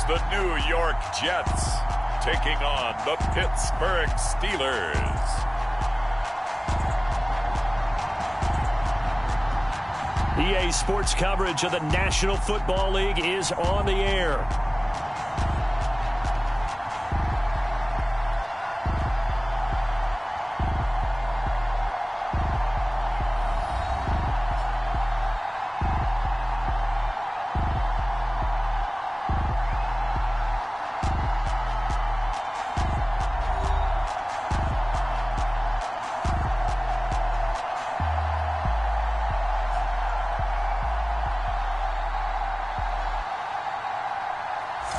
It's the New York Jets taking on the Pittsburgh Steelers. EA Sports coverage of the National Football League is on the air.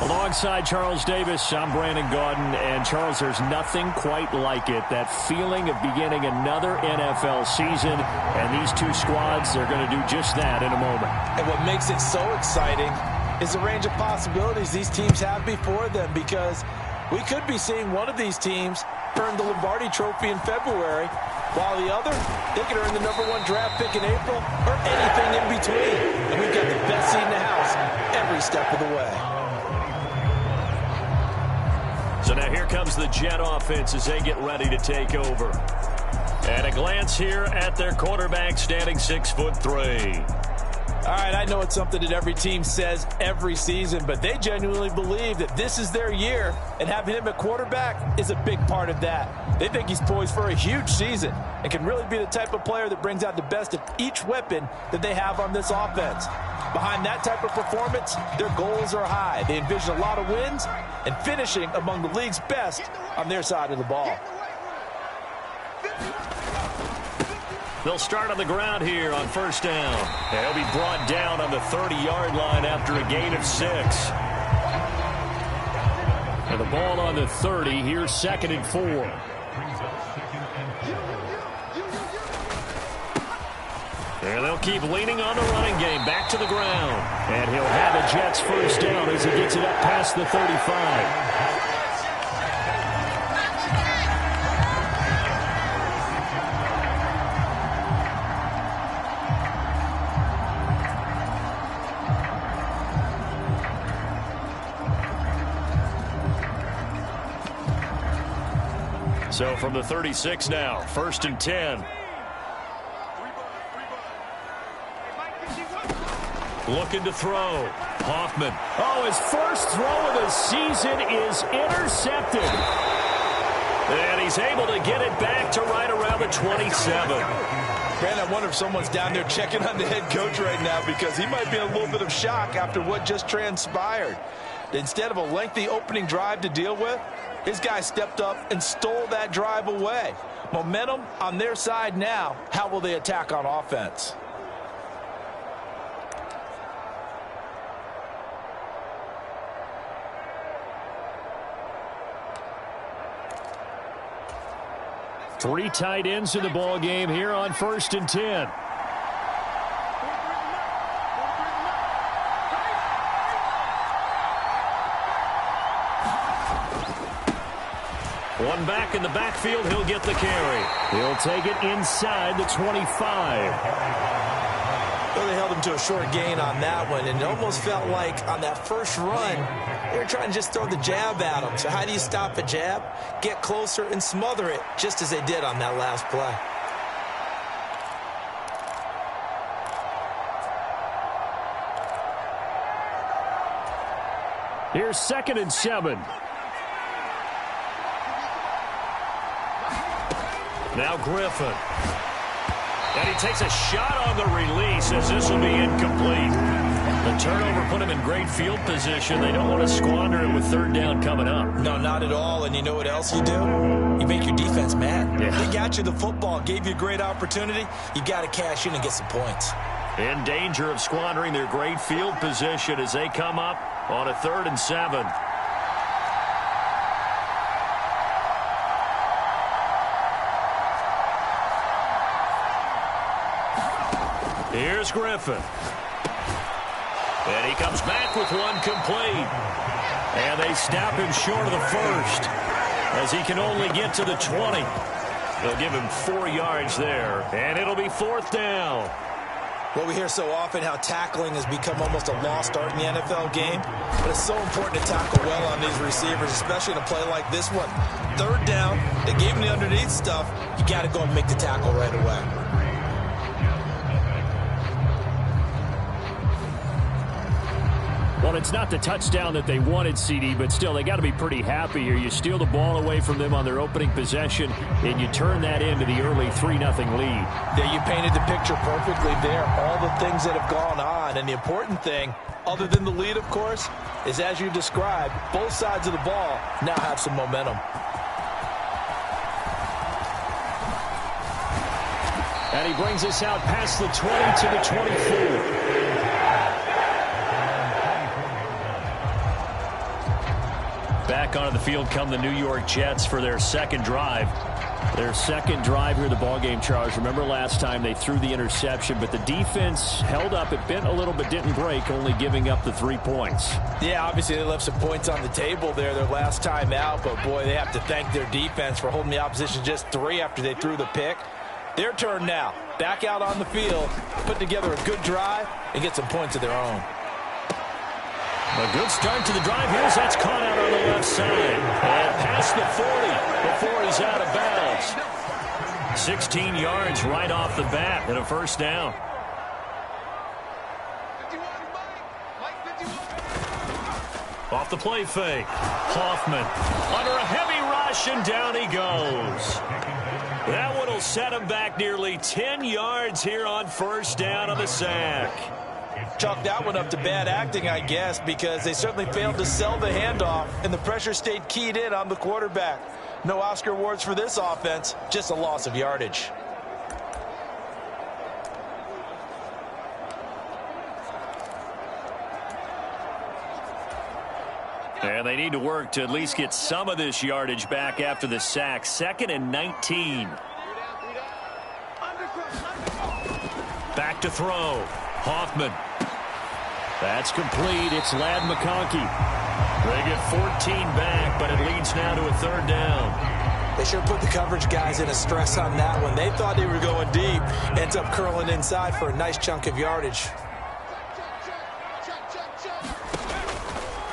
Alongside Charles Davis, I'm Brandon Gaudin. And Charles, there's nothing quite like it. That feeling of beginning another NFL season. And these two squads, they're going to do just that in a moment. And what makes it so exciting is the range of possibilities these teams have before them. Because we could be seeing one of these teams earn the Lombardi Trophy in February, while the other, they could earn the #1 draft pick in April or anything in between. And we've got the best seat in the house every step of the way. So now here comes the Jet offense as they get ready to take over. And a glance here at their quarterback, standing 6'3". All right, I know it's something that every team says every season, but they genuinely believe that this is their year, and having him at quarterback is a big part of that. They think he's poised for a huge season and can really be the type of player that brings out the best of each weapon that they have on this offense. Behind that type of performance, their goals are high. They envision a lot of wins and finishing among the league's best on their side of the ball. They'll start on the ground here on first down. They'll be brought down on the 30-yard line after a gain of 6. And the ball on the 30. Here's 2nd and 4. And they'll keep leaning on the running game. Back to the ground. And he'll have a Jets first down as he gets it up past the 35. So from the 36 now, 1st and 10. Looking to throw. Hoffman. Oh, his first throw of the season is intercepted. And he's able to get it back to right around the 27. Brandon, I wonder if someone's down there checking on the head coach right now, because he might be in a little bit of shock after what just transpired. Instead of a lengthy opening drive to deal with, his guy stepped up and stole that drive away. Momentum on their side now. How will they attack on offense? Three tight ends in the ball game here on 1st and 10. One back in the backfield, he'll get the carry. He'll take it inside the 25. Well, they held him to a short gain on that one, and it almost felt like on that first run, they were trying to just throw the jab at him. So how do you stop a jab? Get closer and smother it, just as they did on that last play. Here's 2nd and 7. Now Griffin. And he takes a shot on the release as this will be incomplete. The turnover put him in great field position. They don't want to squander it with 3rd down coming up. No, not at all. And you know what else you do? You make your defense mad. Yeah. They got you the football, gave you a great opportunity. You got to cash in and get some points. In danger of squandering their great field position as they come up on a 3rd and 7. Here's Griffin. And he comes back with one complete. And they snap him short of the first as he can only get to the 20. They'll give him 4 yards there. And it'll be 4th down. Well, we hear so often how tackling has become almost a lost art in the NFL game. But it's so important to tackle well on these receivers, especially in a play like this one. Third down, they gave him the underneath stuff. You got to go and make the tackle right away. Well, it's not the touchdown that they wanted, CD, but still, they got to be pretty happy here. You steal the ball away from them on their opening possession, and you turn that into the early 3-0 lead. Yeah, you painted the picture perfectly there. All the things that have gone on, and the important thing, other than the lead, of course, is as you described, both sides of the ball now have some momentum. And he brings us out past the 20 to the 24. Back onto the field come the New York Jets for their second drive. Their second drive here in the ballgame, Charles. Remember last time they threw the interception, but the defense held up. It bent a little but didn't break, only giving up the 3 points. Yeah, obviously they left some points on the table there their last time out, but boy, they have to thank their defense for holding the opposition just 3 after they threw the pick. Their turn now. Back out on the field, put together a good drive, and get some points of their own. A good start to the drive. Here's that's caught out on the left side. And past the 40 before he's out of bounds. 16 yards right off the bat and a first down. Off the play fake. Hoffman under a heavy rush, and down he goes. That one will set him back nearly 10 yards here on first down on the sack. Chalk that one up to bad acting, I guess, because they certainly failed to sell the handoff, and the pressure stayed keyed in on the quarterback. No Oscar awards for this offense, just a loss of yardage. And they need to work to at least get some of this yardage back after the sack. 2nd and 19. Back to throw. Hoffman. That's complete. It's Ladd McConkey. They get 14 back, but it leads now to a third down. They sure put the coverage guys in a stress on that one. They thought they were going deep. Ends up curling inside for a nice chunk of yardage.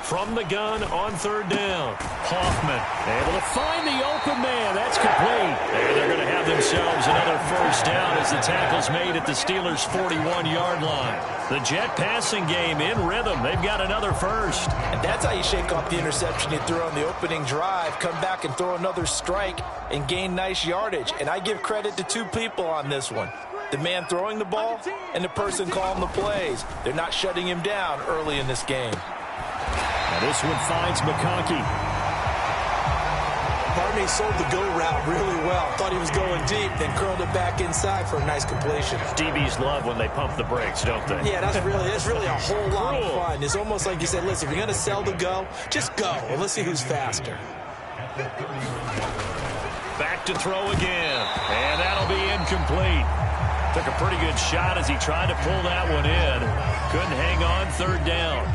From the gun on third down. Hoffman able to find the open man. That's complete. And they're going to have themselves another first down as the tackle's made at the Steelers' 41-yard line. The Jet passing game in rhythm. They've got another first. And that's how you shake off the interception you threw on the opening drive. Come back and throw another strike and gain nice yardage. And I give credit to 2 people on this one. The man throwing the ball and the person calling the plays. They're not shutting him down early in this game. Now this one finds McConkey. Barney sold the go route really well. Thought he was going deep, then curled it back inside for a nice completion. DBs love when they pump the brakes, don't they? Yeah, that's really a whole lot of fun. It's almost like you said, listen, if you're going to sell the go, just go. And let's see who's faster. Back to throw again. And that'll be incomplete. Took a pretty good shot as he tried to pull that one in. Couldn't hang on third down.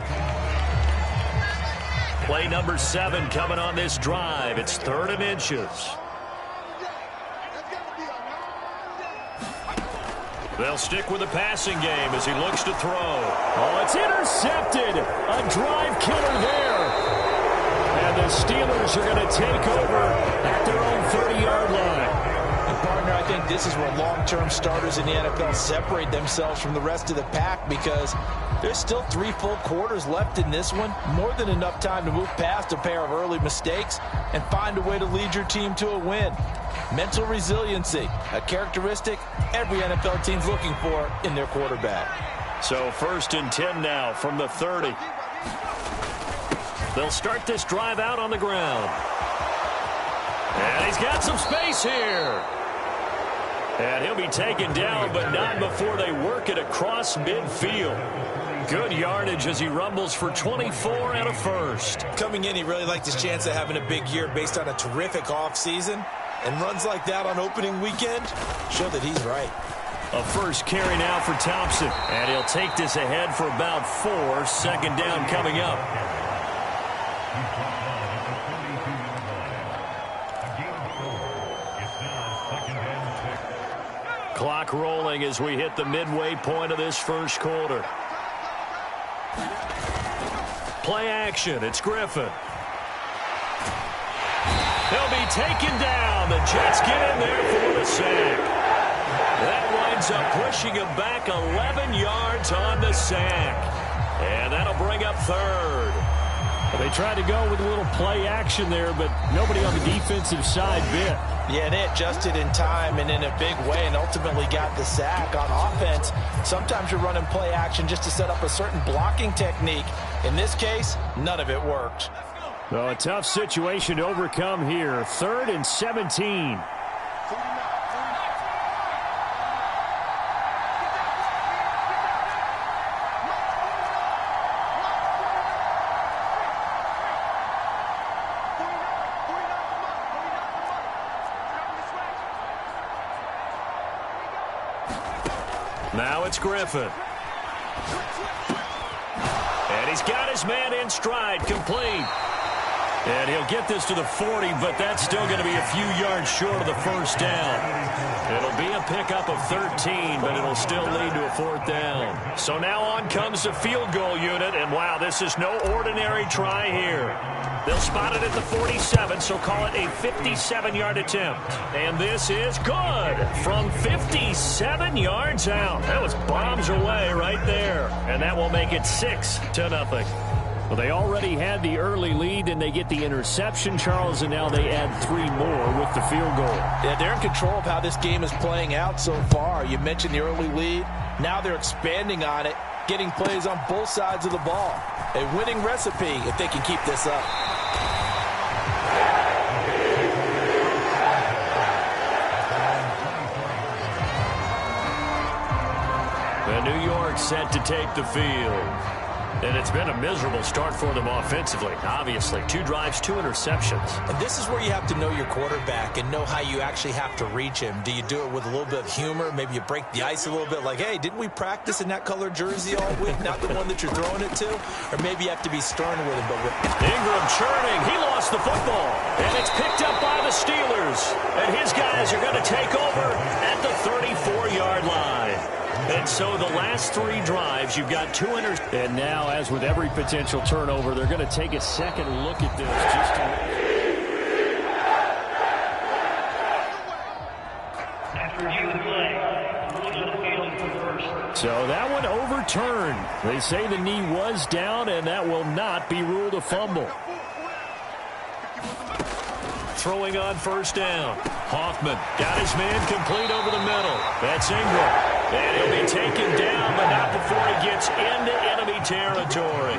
Play number 7 coming on this drive. It's 3rd and inches. They'll stick with the passing game as he looks to throw. Oh, it's intercepted. A drive killer there. And the Steelers are going to take over at their own 30-yard line. And partner, I think this is where long-term starters in the NFL separate themselves from the rest of the pack, because there's still 3 full quarters left in this one. More than enough time to move past a pair of early mistakes and find a way to lead your team to a win. Mental resiliency, a characteristic every NFL team's looking for in their quarterback. So 1st and 10 now from the 30. They'll start this drive out on the ground. And he's got some space here. And he'll be taken down, but not before they work it across midfield. Good yardage as he rumbles for 24 and a first. Coming in, he really liked his chance of having a big year based on a terrific offseason. And runs like that on opening weekend show that he's right. A first carry now for Thompson. And he'll take this ahead for about 4. 2nd down coming up. Clock rolling as we hit the midway point of this first quarter. Play action. It's Griffin. He'll be taken down. The Jets get in there for the sack. That winds up pushing him back 11 yards on the sack. And that'll bring up third. They tried to go with a little play action there, but nobody on the defensive side bit. Yeah, they adjusted in time and in a big way and ultimately got the sack. On offense, sometimes you're running play action just to set up a certain blocking technique. In this case, none of it worked. Well, a tough situation to overcome here. 3rd and 17. Now it's Griffin. And he's got his man in stride, complete. And he'll get this to the 40, but that's still going to be a few yards short of the first down. It'll be a pickup of 13, but it'll still lead to a 4th down. So now on comes the field goal unit, and wow, this is no ordinary try here. They'll spot it at the 47, so call it a 57-yard attempt. And this is good from 57 yards out. That was bombs away right there. And that will make it 6-0. Well, they already had the early lead, and they get the interception, Charles, and now they add 3 more with the field goal. Yeah, they're in control of how this game is playing out so far. You mentioned the early lead. Now they're expanding on it, getting plays on both sides of the ball. A winning recipe if they can keep this up. And New York set to take the field. And it's been a miserable start for them offensively, obviously. 2 drives, 2 interceptions. And this is where you have to know your quarterback and know how you actually have to reach him. Do you do it with a little bit of humor? Maybe you break the ice a little bit like, hey, didn't we practice in that color jersey all week? Not the one that you're throwing it to? Or maybe you have to be stern with him. But Ingram churning. He lost the football. And it's picked up by the Steelers. And his guys are going to take over at the 34-yard line. And so the last 3 drives, you've got 2 interceptions. And now, as with every potential turnover, they're going to take a second look at this. So that one overturned. They say the knee was down, and that will not be ruled a fumble. Throwing on first down. Hoffman got his man complete over the middle. That's Ingram. And he'll be taken down, but not before he gets into enemy territory.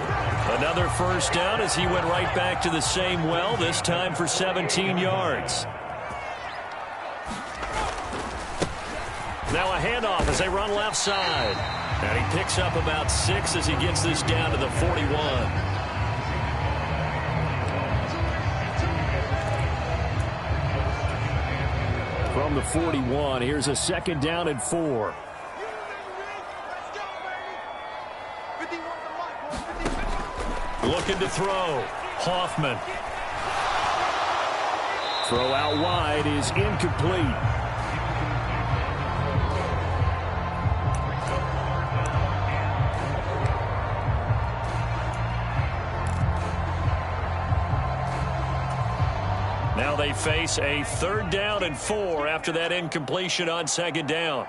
Another first down as he went right back to the same well, this time for 17 yards. Now a handoff as they run left side. And he picks up about 6 as he gets this down to the 41. From the 41, here's a 2nd down and 4. Looking to throw. Hoffman. Throw out wide is incomplete. Now they face a 3rd down and 4 after that incompletion on 2nd down.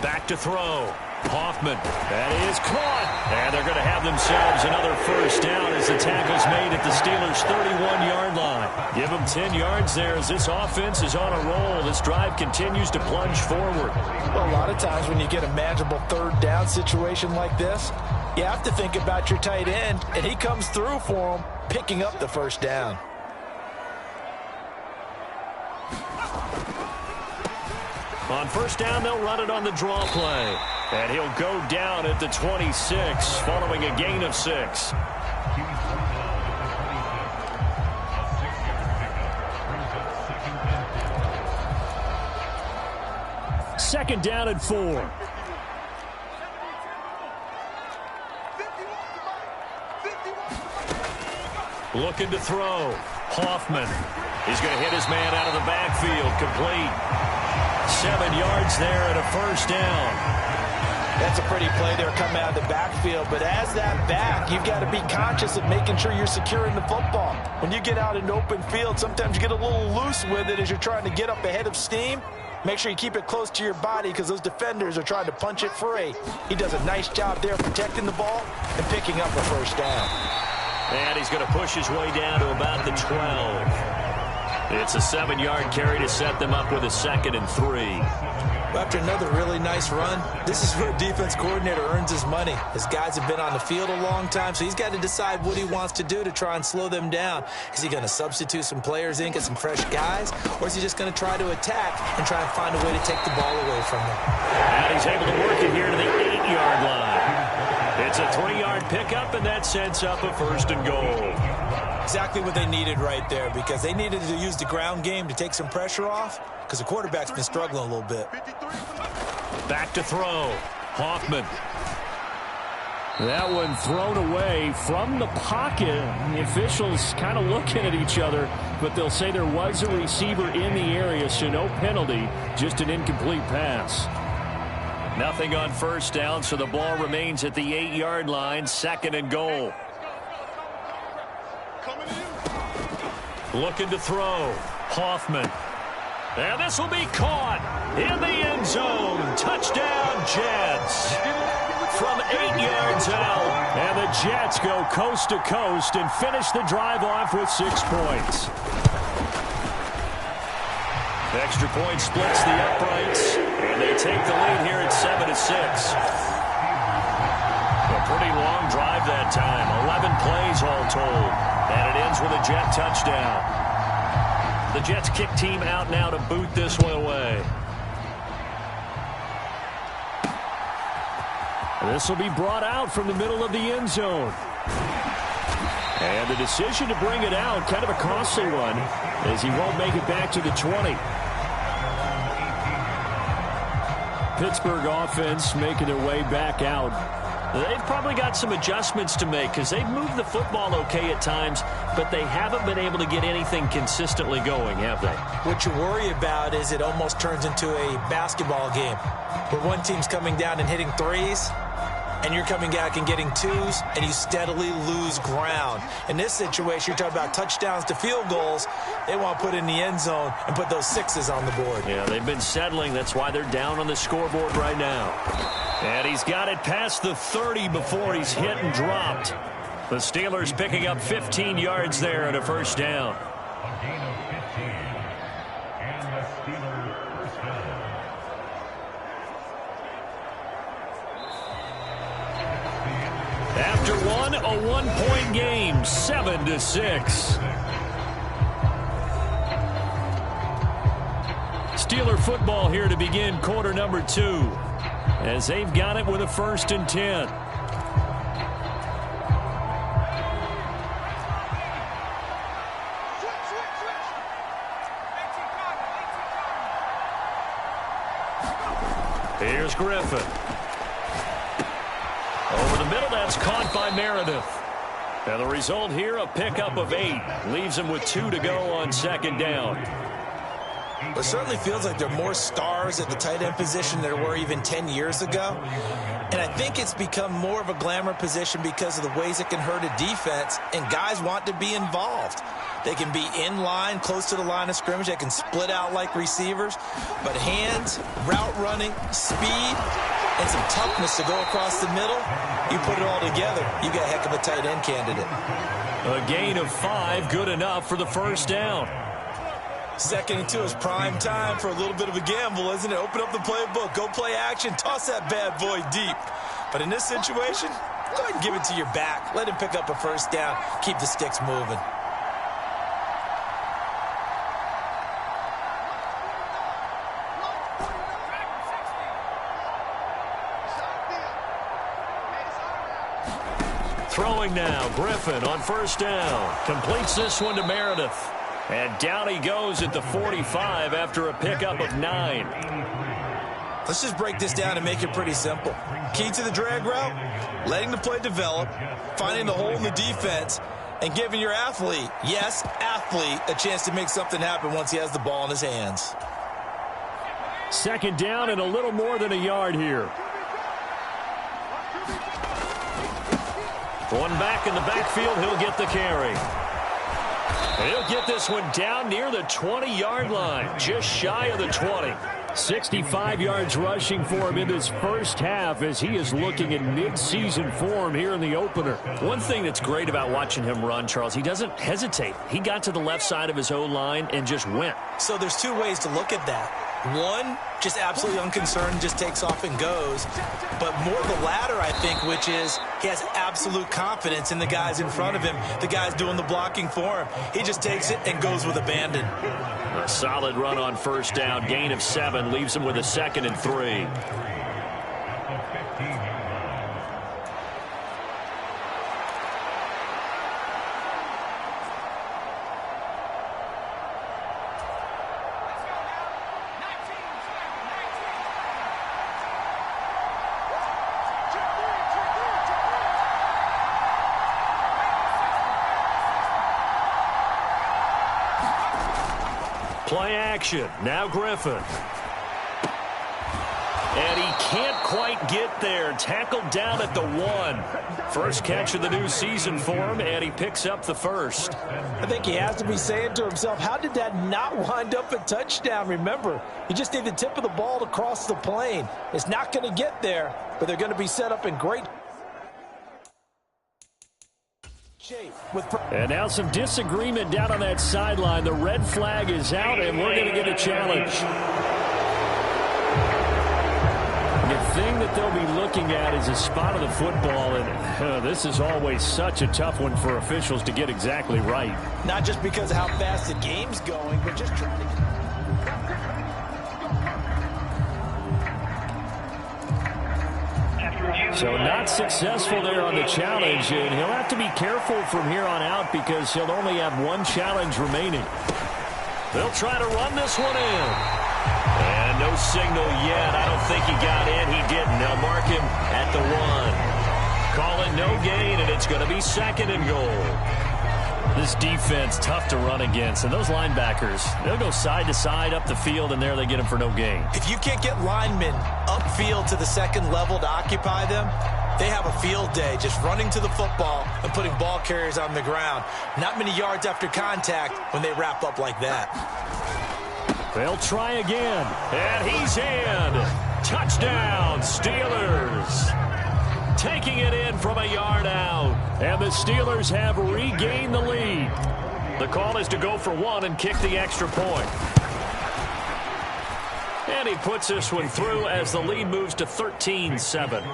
Back to throw. Hoffman. That is caught. And they're going to have themselves another first down as the tackle's made at the Steelers' 31-yard line. Give them 10 yards there as this offense is on a roll. This drive continues to plunge forward. Well, a lot of times when you get a manageable 3rd down situation like this, you have to think about your tight end, and he comes through for him, picking up the first down. On first down, they'll run it on the draw play. And he'll go down at the 26 following a gain of 6. Second down and 4. Looking to throw. Hoffman. He's going to hit his man out of the backfield. Complete. 7 yards there and a first down. That's a pretty play there coming out of the backfield. But as that back, you've got to be conscious of making sure you're securing the football. When you get out in open field, sometimes you get a little loose with it as you're trying to get up ahead of steam. Make sure you keep it close to your body because those defenders are trying to punch it free. He does a nice job there protecting the ball and picking up a first down. And he's going to push his way down to about the 12. It's a 7-yard carry to set them up with a 2nd and 3. After another really nice run, this is where a defense coordinator earns his money. His guys have been on the field a long time, so he's got to decide what he wants to do to try and slow them down. Is he going to substitute some players in, get some fresh guys, or is he just going to try to attack and try and find a way to take the ball away from them? And he's able to work it here to the 8-yard line. It's a 3-yard pickup, and that sets up a 1st and goal. Exactly what they needed right there, because they needed to use the ground game to take some pressure off, because the quarterback's been struggling a little bit. Back to throw. Hoffman. That one thrown away from the pocket. The officials kind of looking at each other, but they'll say there was a receiver in the area, so no penalty, just an incomplete pass. Nothing on first down, so the ball remains at the 8-yard line, 2nd and goal. Looking to throw. Hoffman. And this will be caught in the end zone. Touchdown, Jets. From 8 yards out. And the Jets go coast to coast and finish the drive off with 6 points. Extra point splits the uprights. And they take the lead here at 7-6. A pretty long drive that time. 11 plays all told. And it ends with a Jet touchdown. The Jets kick team out now to boot this one away. This will be brought out from the middle of the end zone. And the decision to bring it out, kind of a costly one, as he won't make it back to the 20. Pittsburgh offense making their way back out. They've probably got some adjustments to make because they've moved the football okay at times, but they haven't been able to get anything consistently going, have they? What you worry about is it almost turns into a basketball game where one team's coming down and hitting threes, and you're coming back and getting twos, and you steadily lose ground. In this situation, you're talking about touchdowns to field goals. They want to put in the end zone and put those 6s on the board. Yeah, they've been settling. That's why they're down on the scoreboard right now. And he's got it past the 30 before he's hit and dropped. The Steelers picking up 15 yards there and a first down. A gain of 15. And the Steelers first down. After one, a one-point game, 7-6. Steeler football here to begin quarter number 2. As they've got it with a 1st and 10. Here's Griffin. Over the middle, that's caught by Meredith. And the result here, a pickup of 8. Leaves him with 2 to go on 2nd down. It certainly feels like there are more stars at the tight end position than there were even 10 years ago. And I think it's become more of a glamour position because of the ways it can hurt a defense, and guys want to be involved. They can be in line, close to the line of scrimmage. They can split out like receivers. But hands, route running, speed, and some toughness to go across the middle, you put it all together, you got a heck of a tight end candidate. A gain of 5, good enough for the first down. 2nd and 2 is prime time for a little bit of a gamble, isn't it? Open up the playbook, go play action, toss that bad boy deep. But in this situation, go ahead and give it to your back. Let him pick up a first down. Keep the sticks moving. Throwing now, Griffin on first down. Completes this one to Meredith. And down he goes at the 45 after a pickup of 9. Let's just break this down and make it pretty simple. Key to the drag route, letting the play develop, finding the hole in the defense, and giving your athlete, yes, athlete, a chance to make something happen once he has the ball in his hands. Second down and a little more than a yard here. One back in the backfield, he'll get the carry. He'll get this one down near the 20-yard line, just shy of the 20. 65 yards rushing for him in this first half as he is looking in mid-season form here in the opener. One thing that's great about watching him run, Charles, he doesn't hesitate. He got to the left side of his O-line and just went. So there's two ways to look at that. One, just absolutely unconcerned, just takes off and goes. But more the latter, I think, which is he has absolute confidence in the guys in front of him, the guys doing the blocking for him. He just takes it and goes with abandon. A solid run on first down, gain of 7, leaves him with a 2nd and 3. Play action. Now Griffin. And he can't quite get there. Tackled down at the 1. First catch of the new season for him, and he picks up the first. I think he has to be saying to himself, how did that not wind up a touchdown? Remember, you just need the tip of the ball to cross the plane. It's not going to get there, but they're going to be set up in great shape. And now some disagreement down on that sideline. The red flag is out, and we're going to get a challenge. The thing that they'll be looking at is a spot of the football, and this is always such a tough one for officials to get exactly right. Not just because of how fast the game's going, but just trying to get... So not successful there on the challenge, and he'll have to be careful from here on out because he'll only have one challenge remaining. They'll try to run this one in. And no signal yet. I don't think he got in. He didn't. They'll mark him at the 1. Call it no gain, and it's going to be 2nd and goal. This defense, tough to run against. And those linebackers, they'll go side to side up the field, and there they get them for no gain. If you can't get linemen upfield to the second level to occupy them, they have a field day just running to the football and putting ball carriers on the ground. Not many yards after contact when they wrap up like that. They'll try again. And he's in. Touchdown, Steelers. Taking it in from a yard out. And the Steelers have regained the lead. The call is to go for 1 and kick the extra point. And he puts this one through as the lead moves to 13-7.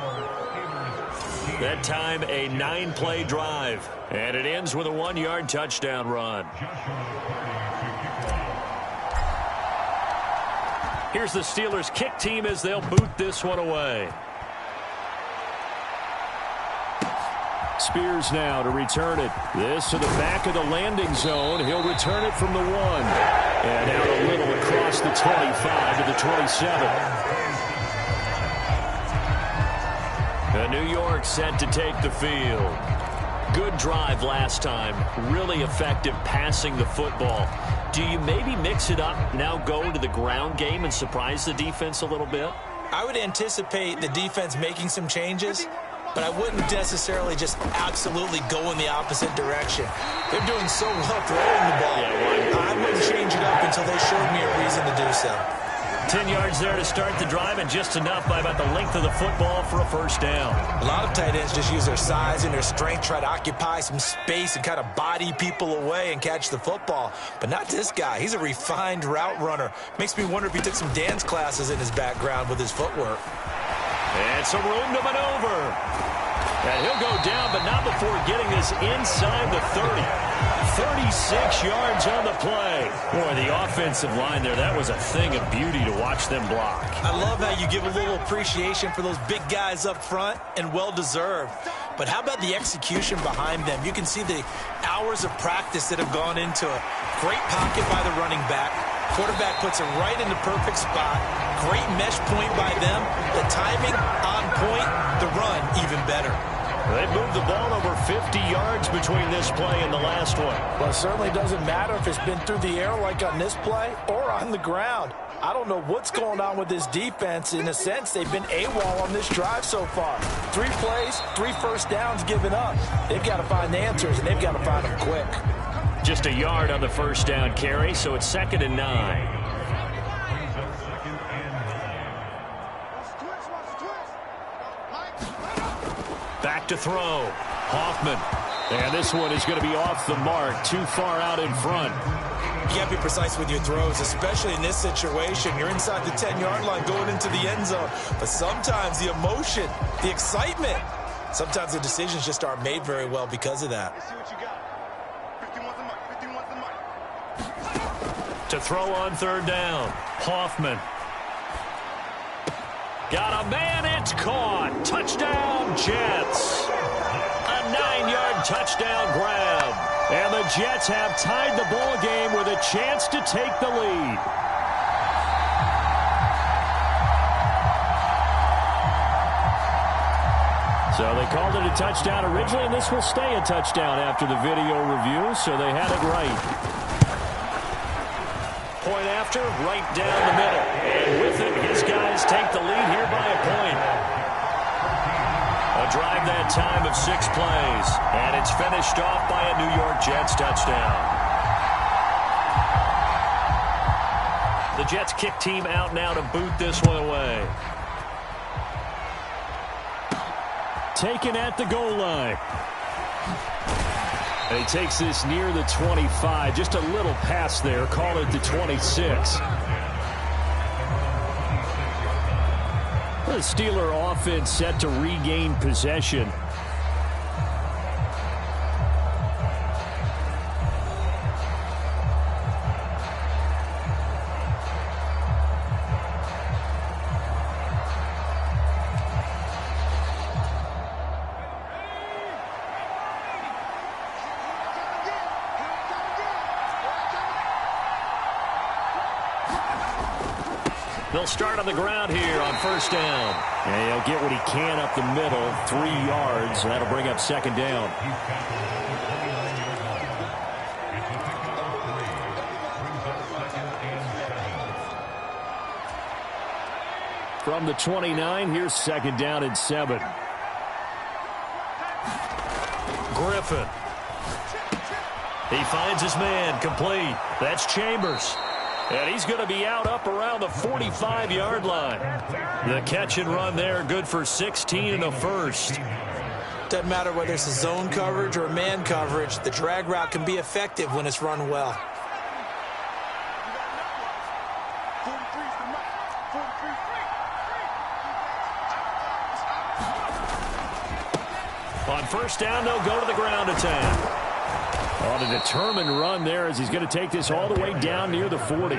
That time a 9-play drive. And it ends with a 1-yard touchdown run. Here's the Steelers kick team as they'll boot this one away. Spears now to return it. This to the back of the landing zone. He'll return it from the 1. And out a little across the 25 to the 27. And New York set to take the field. Good drive last time. Really effective passing the football. Do you maybe mix it up, now go to the ground game and surprise the defense a little bit? I would anticipate the defense making some changes, but I wouldn't necessarily just absolutely go in the opposite direction. They're doing so well throwing the ball. I wouldn't change it up until they showed me a reason to do so. 10 yards there to start the drive, and just enough by about the length of the football for a first down. A lot of tight ends just use their size and their strength, try to occupy some space and kind of body people away and catch the football. But not this guy. He's a refined route runner. Makes me wonder if he took some dance classes in his background with his footwork. And some room to maneuver. And he'll go down, but not before getting this inside the 30. 36 yards on the play. Boy, the offensive line there, that was a thing of beauty to watch them block. I love how you give a little appreciation for those big guys up front, and well-deserved. But how about the execution behind them? You can see the hours of practice that have gone into it. Great pocket by the running back. Quarterback puts it right in the perfect spot. Great mesh point by them. The timing on point. The run even better. They've moved the ball over 50 yards between this play and the last one. Well, it certainly doesn't matter if it's been through the air like on this play or on the ground. I don't know what's going on with this defense. In a sense, they've been AWOL on this drive so far. 3 plays, 3 first downs given up. They've got to find answers, and they've got to find them quick. Just a yard on the first down carry, so it's 2nd and 9. Back to throw. Hoffman. And this one is going to be off the mark, too far out in front. You can't be precise with your throws, especially in this situation. You're inside the 10-yard line going into the end zone. But sometimes the emotion, the excitement, sometimes the decisions just aren't made very well because of that. To throw on 3rd down. Hoffman. Got a man, it's caught. Touchdown, Jets. A 9-yard touchdown grab. And the Jets have tied the ball game with a chance to take the lead. So they called it a touchdown originally, and this will stay a touchdown after the video review, so they had it right. Point after, right down the middle. And with it, his guys take the lead here by a point. A drive that time of 6 plays. And it's finished off by a New York Jets touchdown. The Jets kick team out now to boot this one away. Taken at the goal line. And he takes this near the 25. Just a little pass there. Call it the 26. The Steeler offense set to regain possession. They'll start on the ground here on 1st down. And he'll get what he can up the middle, 3 yards, and that'll bring up 2nd down. From the 29, here's 2nd down and 7. Griffin. He finds his man, complete. That's Chambers. And he's going to be out up around the 45-yard line. The catch and run there, good for 16 and a first. Doesn't matter whether it's a zone coverage or man coverage, the drag route can be effective when it's run well. On 1st down, they'll go to the ground attack. On a determined run there as he's going to take this all the way down near the 40.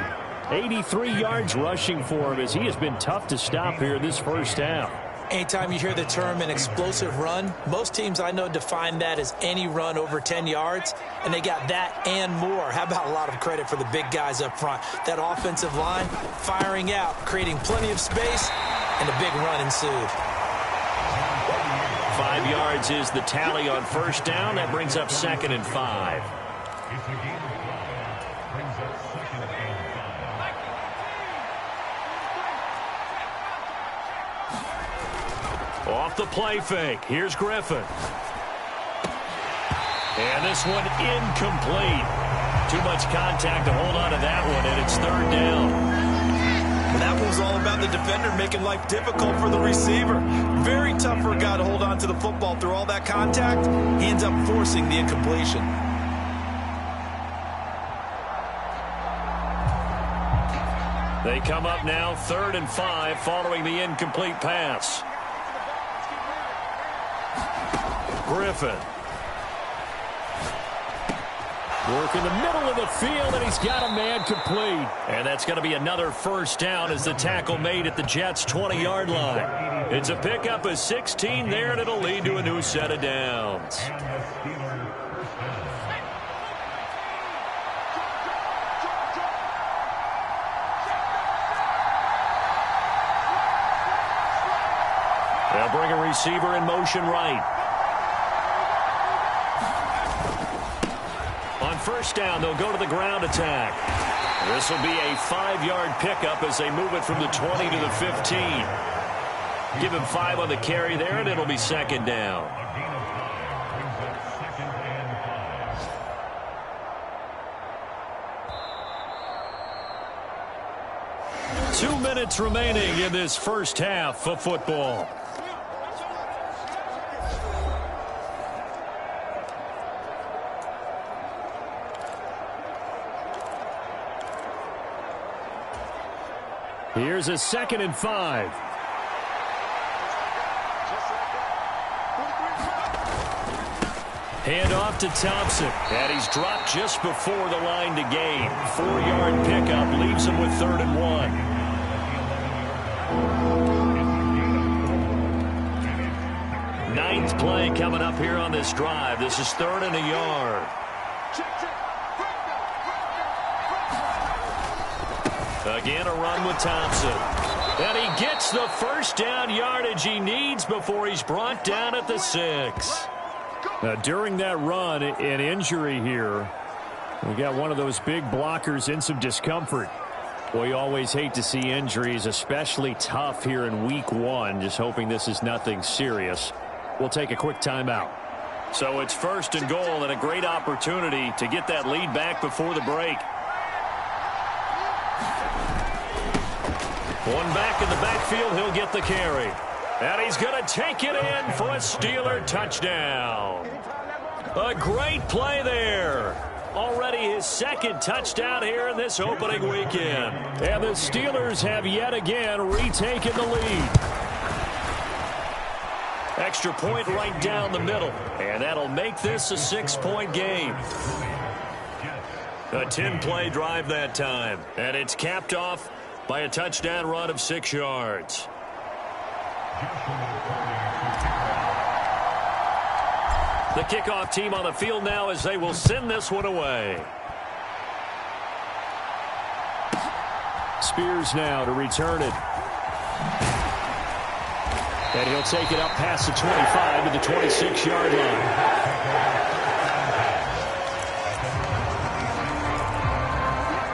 83 yards rushing for him as he has been tough to stop here this first half. Anytime you hear the term an explosive run, most teams I know define that as any run over 10 yards, and they got that and more. How about a lot of credit for the big guys up front? That offensive line firing out, creating plenty of space, and a big run ensued. 5 yards is the tally on 1st down. That brings up 2nd and 5. Off the play fake. Here's Griffin. And this one incomplete. Too much contact to hold on to that one, and it's 3rd down. That one's all about the defender making life difficult for the receiver. Very tough for a guy to hold on to the football through all that contact. He ends up forcing the incompletion. They come up now 3rd and 5 following the incomplete pass. Griffin. Work in the middle of the field, and he's got a man complete. And that's going to be another 1st down as the tackle made at the Jets' 20-yard line. It's a pickup of 16 there, and it'll lead to a new set of downs. They'll bring a receiver in motion right. first down. They'll go to the ground attack. This will be a 5-yard pickup as they move it from the 20 to the 15. Give him 5 on the carry there, and it'll be second down. A gain of 5 brings up 2nd and 5. 2 minutes remaining in this first half of football. Here's a 2nd and 5. Hand off to Thompson. And he's dropped just before the line to gain. 4-yard pickup leaves him with 3rd and 1. Ninth play coming up here on this drive. This is 3rd and a yard. Again, a run with Thompson. And he gets the first down yardage he needs before he's brought down at the 6. During that run, an injury here. We got one of those big blockers in some discomfort. Well, you always hate to see injuries, especially tough here in week 1. Just hoping this is nothing serious. We'll take a quick timeout. So it's 1st and goal and a great opportunity to get that lead back before the break. One back in the backfield, he'll get the carry. And he's going to take it in for a Steeler touchdown. A great play there. Already his 2nd touchdown here in this opening weekend. And the Steelers have yet again retaken the lead. Extra point right down the middle. And that'll make this a 6-point game. A 10-play drive that time. And it's capped off by a touchdown run of 6 yards. The kickoff team on the field now as they will send this one away. Spears now to return it. And he'll take it up past the 25 to the 26-yard line.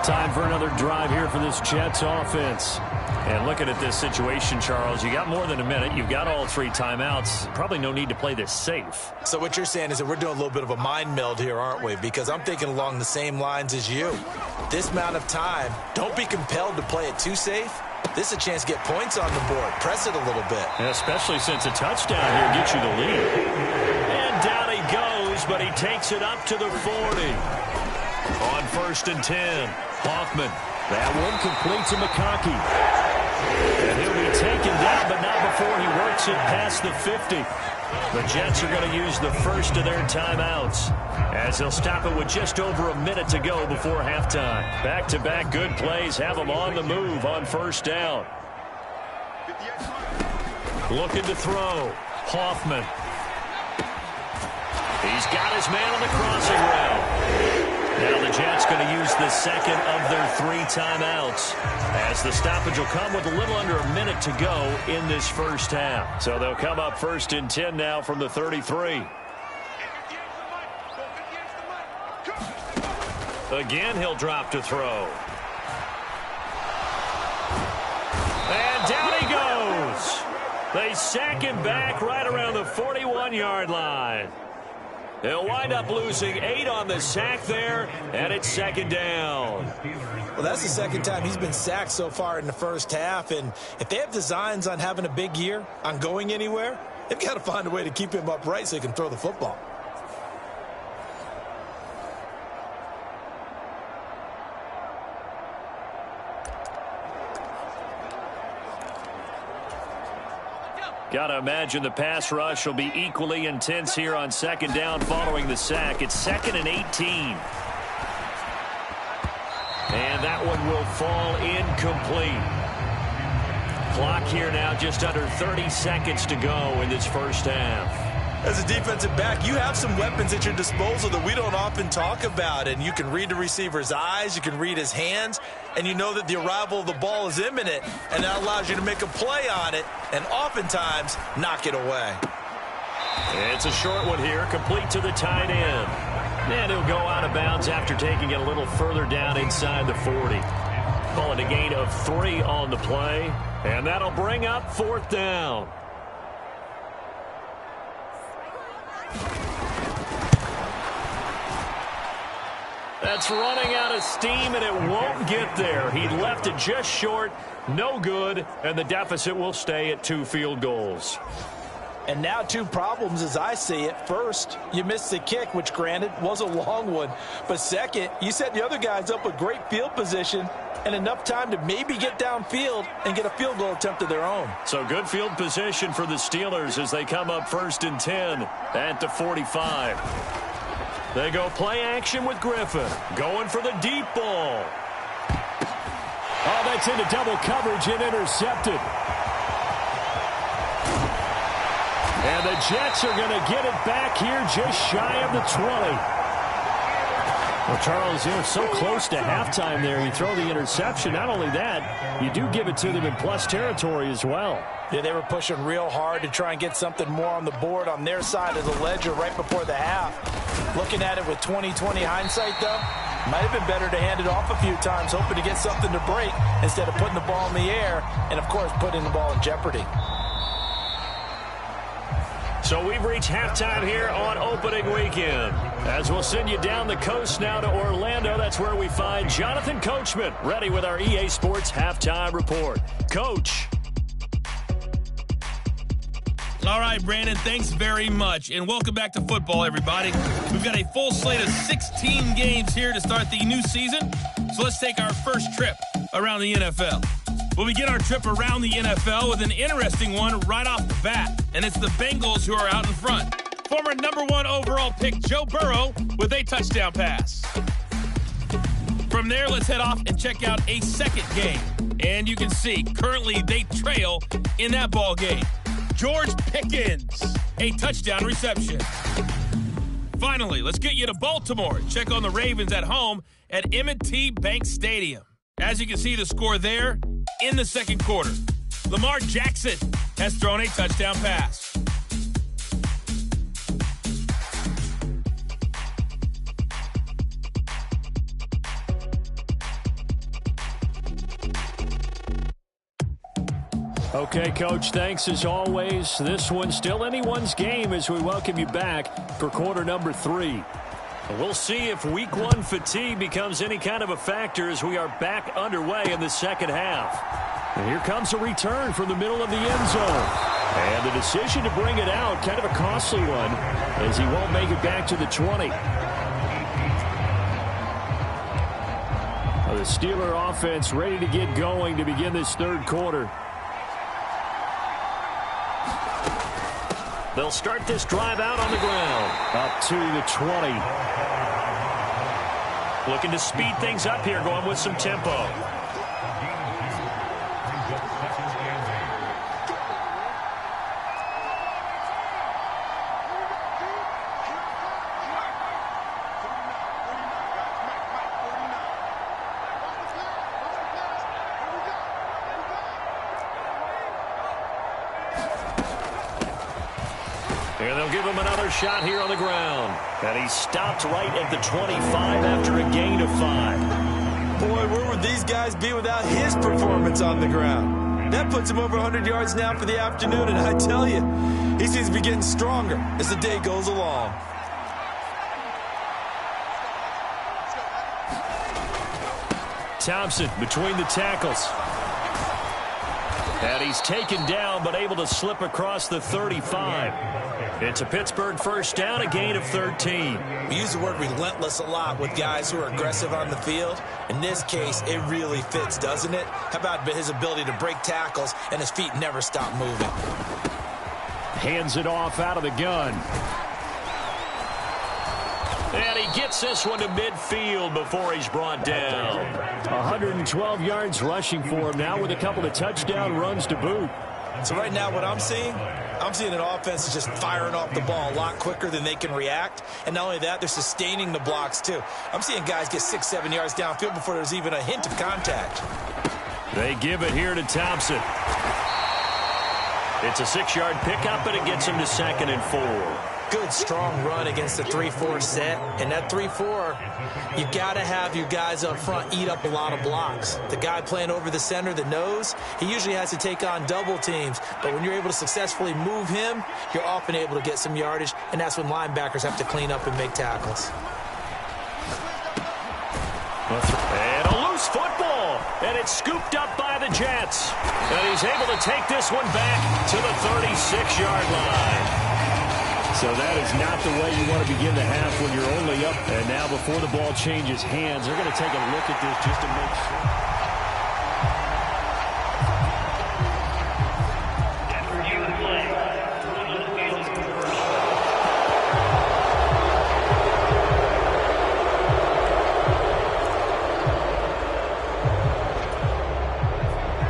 Time for another drive here for this Jets offense. And looking at this situation, Charles, you got more than a minute. You've got all 3 timeouts. Probably no need to play this safe. So what you're saying is that we're doing a little bit of a mind meld here, aren't we? Because I'm thinking along the same lines as you. This amount of time, don't be compelled to play it too safe. This is a chance to get points on the board. Press it a little bit. And especially since a touchdown here gets you the lead. And down he goes, but he takes it up to the 40. On 1st and 10, Hoffman. That one complete to McConkey. And he'll be taken down, but not before he works it past the 50. The Jets are going to use the first of their timeouts as they'll stop it with just over a minute to go before halftime. Back-to-back good plays have them on the move on 1st down. Looking to throw. Hoffman. He's got his man on the crossing route. Now the Jets going to use the 2nd of their 3 timeouts as the stoppage will come with a little under a minute to go in this first half. So they'll come up 1st and 10 now from the 33. Again, he'll drop to throw. And down he goes. They sack him back right around the 41-yard line. They'll wind up losing 8 on the sack there, and it's 2nd down. Well, that's the 2nd time he's been sacked so far in the first half, and if they have designs on having a big year, on going anywhere, they've got to find a way to keep him upright so he can throw the football. Got to imagine the pass rush will be equally intense here on 2nd down following the sack. It's 2nd and 18. And that one will fall incomplete. Clock here now just under 30 seconds to go in this first half. As a defensive back, you have some weapons at your disposal that we don't often talk about. And you can read the receiver's eyes, you can read his hands, and you know that the arrival of the ball is imminent, and that allows you to make a play on it and oftentimes knock it away. It's a short one here, complete to the tight end. And he'll go out of bounds after taking it a little further down inside the 40. Call it a gain of 3 on the play. And that'll bring up 4th down. That's running out of steam, and it won't get there. He left it just short, no good, and the deficit will stay at 2 field goals. And now 2 problems as I see it. First, you missed the kick, which granted was a long one. But second, you set the other guys up with great field position and enough time to maybe get downfield and get a field goal attempt of their own. So good field position for the Steelers as they come up 1st and 10 at the 45. They go play action with Griffin. Going for the deep ball. Oh, that's into double coverage and intercepted. And the Jets are going to get it back here just shy of the 20. Well, Charles, you're so close to halftime there. You throw the interception. Not only that, you do give it to them in plus territory as well. Yeah, they were pushing real hard to try and get something more on the board on their side of the ledger right before the half. Looking at it with 20/20 hindsight, though, might have been better to hand it off a few times, hoping to get something to break instead of putting the ball in the air and, of course, putting the ball in jeopardy. So we've reached halftime here on opening weekend. As we'll send you down the coast now to Orlando, that's where we find Jonathan Coachman, ready with our EA Sports Halftime Report. Coach. All right, Brandon, thanks very much. And welcome back to football, everybody. We've got a full slate of 16 games here to start the new season. So let's take our first trip around the NFL. We'll begin our trip around the NFL with an interesting one right off the bat. And it's the Bengals who are out in front. Former #1 overall pick Joe Burrow with a touchdown pass. From there, let's head off and check out a second game. And you can see, currently they trail in that ball game. George Pickens, a touchdown reception. Finally, let's get you to Baltimore. Check on the Ravens at home at M&T Bank Stadium. As you can see, the score there in the second quarter. Lamar Jackson has thrown a touchdown pass. Okay, Coach, thanks as always. This one's still anyone's game as we welcome you back for quarter number 3. We'll see if week 1 fatigue becomes any kind of a factor as we are back underway in the second half. And here comes a return from the middle of the end zone. And the decision to bring it out, kind of a costly one, as he won't make it back to the 20. Well, the Steeler offense ready to get going to begin this third quarter. They'll start this drive out on the ground. Up to the 20. Looking to speed things up here, going with some tempo. And they'll give him another shot here on the ground. And he stopped right at the 25 after a gain of 5. Boy, where would these guys be without his performance on the ground? That puts him over 100 yards now for the afternoon, and I tell you, he seems to be getting stronger as the day goes along. Thompson between the tackles. And he's taken down, but able to slip across the 35. It's a Pittsburgh first down, a gain of 13. We use the word relentless a lot with guys who are aggressive on the field. In this case, it really fits, doesn't it? How about his ability to break tackles and his feet never stop moving? Hands it off out of the gun. And he gets this one to midfield before he's brought down. 112 yards rushing for him now with a couple of touchdown runs to boot. So right now what I'm seeing an offense is just firing off the ball a lot quicker than they can react. And not only that, they're sustaining the blocks too. I'm seeing guys get 6-7 yards downfield before there's even a hint of contact. They give it here to Thompson. It's a 6-yard pickup, and it gets him to 2nd and 4. good, strong run against the 3-4 set. And that 3-4, you got to have your guys up front eat up a lot of blocks. The guy playing over the center, the nose, he usually has to take on double teams. But when you're able to successfully move him, you're often able to get some yardage, and that's when linebackers have to clean up and make tackles. And a loose football, and it's scooped up by the Jets. And he's able to take this one back to the 36-yard line. So that is not the way you want to begin the half when you're only up. And now before the ball changes hands, they're going to take a look at this just to make sure.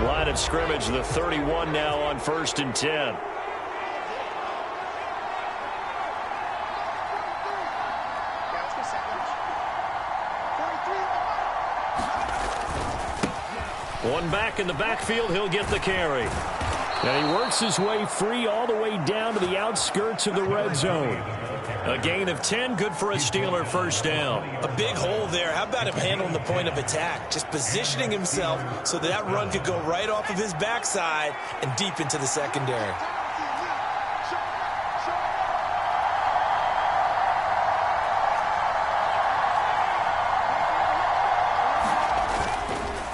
Line of scrimmage, the 31 now on 1st and 10. One back in the backfield, he'll get the carry. And he works his way free all the way down to the outskirts of the red zone. A gain of 10, good for a Steeler first down. A big hole there. How about him handling the point of attack? Just positioning himself so that run could go right off of his backside and deep into the secondary.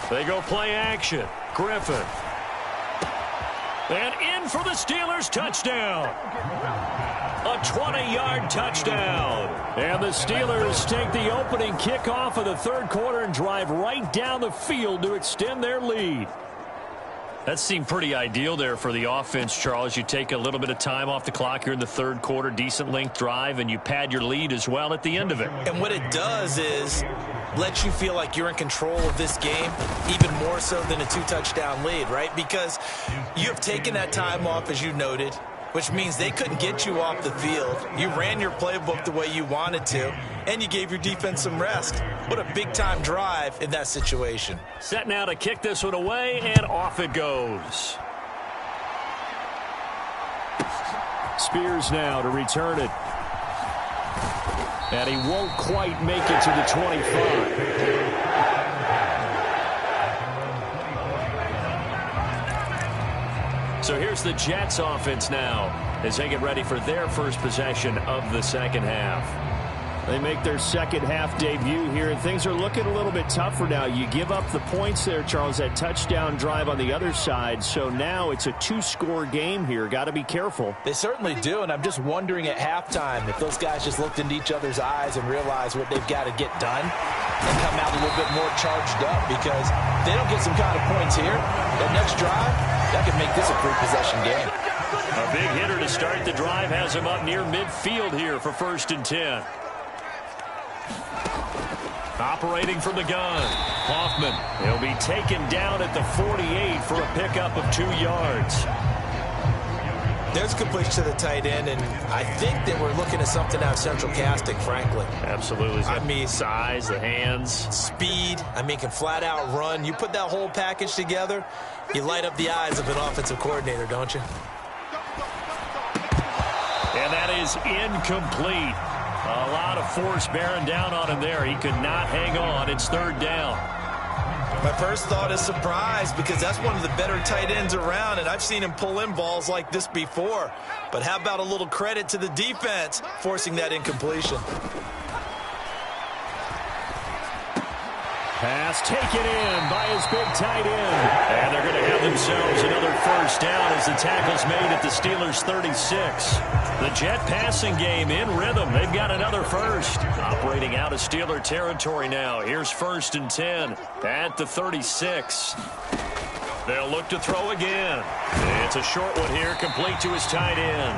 They go play action. Griffin. And in for the Steelers touchdown. A 20-yard touchdown. And the Steelers take the opening kickoff of the third quarter and drive right down the field to extend their lead. That seemed pretty ideal there for the offense, Charles. You take a little bit of time off the clock here in the third quarter, decent length drive, and you pad your lead as well at the end of it. And what it does is let you feel like you're in control of this game, even more so than a 2-touchdown lead, right? Because you have taken that time off, as you noted, which means they couldn't get you off the field. You ran your playbook the way you wanted to, and you gave your defense some rest. What a big-time drive in that situation. Set now to kick this one away, and off it goes. Spears now to return it. And he won't quite make it to the 25. So here's the Jets offense now as they get ready for their first possession of the second half. They make their second half debut here, and things are looking a little bit tougher now. You give up the points there, Charles, that touchdown drive on the other side. So now it's a 2-score game here. Got to be careful. They certainly do, and I'm just wondering at halftime if those guys just looked into each other's eyes and realized what they've got to get done and come out a little bit more charged up, because if they don't get some kind of points here, that next drive, that could make this a free-possession game. A big hitter to start the drive has him up near midfield here for 1st and 10. Operating from the gun, Hoffman. He'll be taken down at the 48 for a pickup of 2 yards. There's completion to the tight end, and I think that we're looking at something out of central casting, frankly. Absolutely. I mean, size, the hands. Speed. I mean, can flat out run. You put that whole package together, you light up the eyes of an offensive coordinator, don't you? And that is incomplete. A lot of force bearing down on him there. He could not hang on. It's 3rd down. My first thought is surprise, because that's one of the better tight ends around, and I've seen him pull in balls like this before. But how about a little credit to the defense forcing that incompletion? Pass taken in by his big tight end. And they're going to have themselves another first down as the tackle's made at the Steelers' 36. The Jet passing game in rhythm. They've got another first. Operating out of Steeler territory now. Here's 1st and 10 at the 36. They'll look to throw again. It's a short one here, complete to his tight end.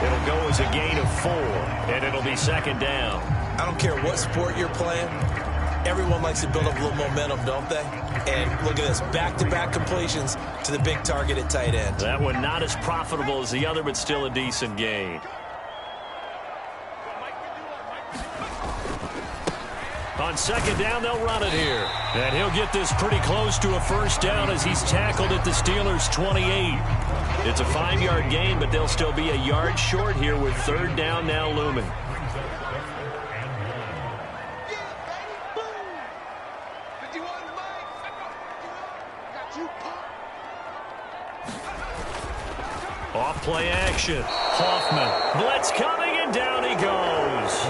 It'll go as a gain of 4, and it'll be 2nd down. I don't care what sport you're playing. Everyone likes to build up a little momentum, don't they? And look at this, back-to-back completions to the big target at tight end. That one not as profitable as the other, but still a decent gain. On 2nd down, they'll run it here. And he'll get this pretty close to a first down as he's tackled at the Steelers' 28. It's a 5-yard gain, but they'll still be a yard short here with third down now looming. Off play action. Hoffman. Blitz coming, and down he goes.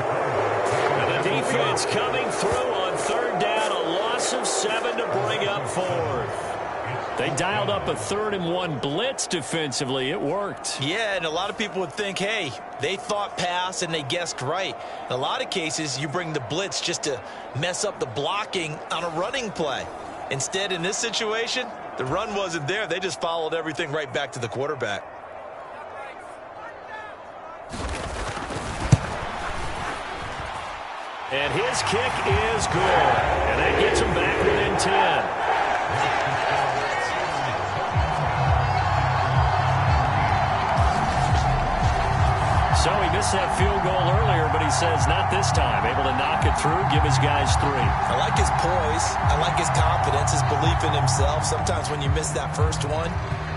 And the defense coming through on third down. A loss of 7 to bring up fourth. They dialed up a 3rd-and-1 blitz defensively. It worked. Yeah, and a lot of people would think, hey, they thought pass and they guessed right. In a lot of cases, you bring the blitz just to mess up the blocking on a running play. Instead, in this situation, the run wasn't there. They just followed everything right back to the quarterback. And his kick is good. And that gets him back within 10. So he missed that field goal earlier, but he says not this time. Able to knock it through, give his guys 3. I like his poise. I like his confidence, his belief in himself. Sometimes when you miss that first one,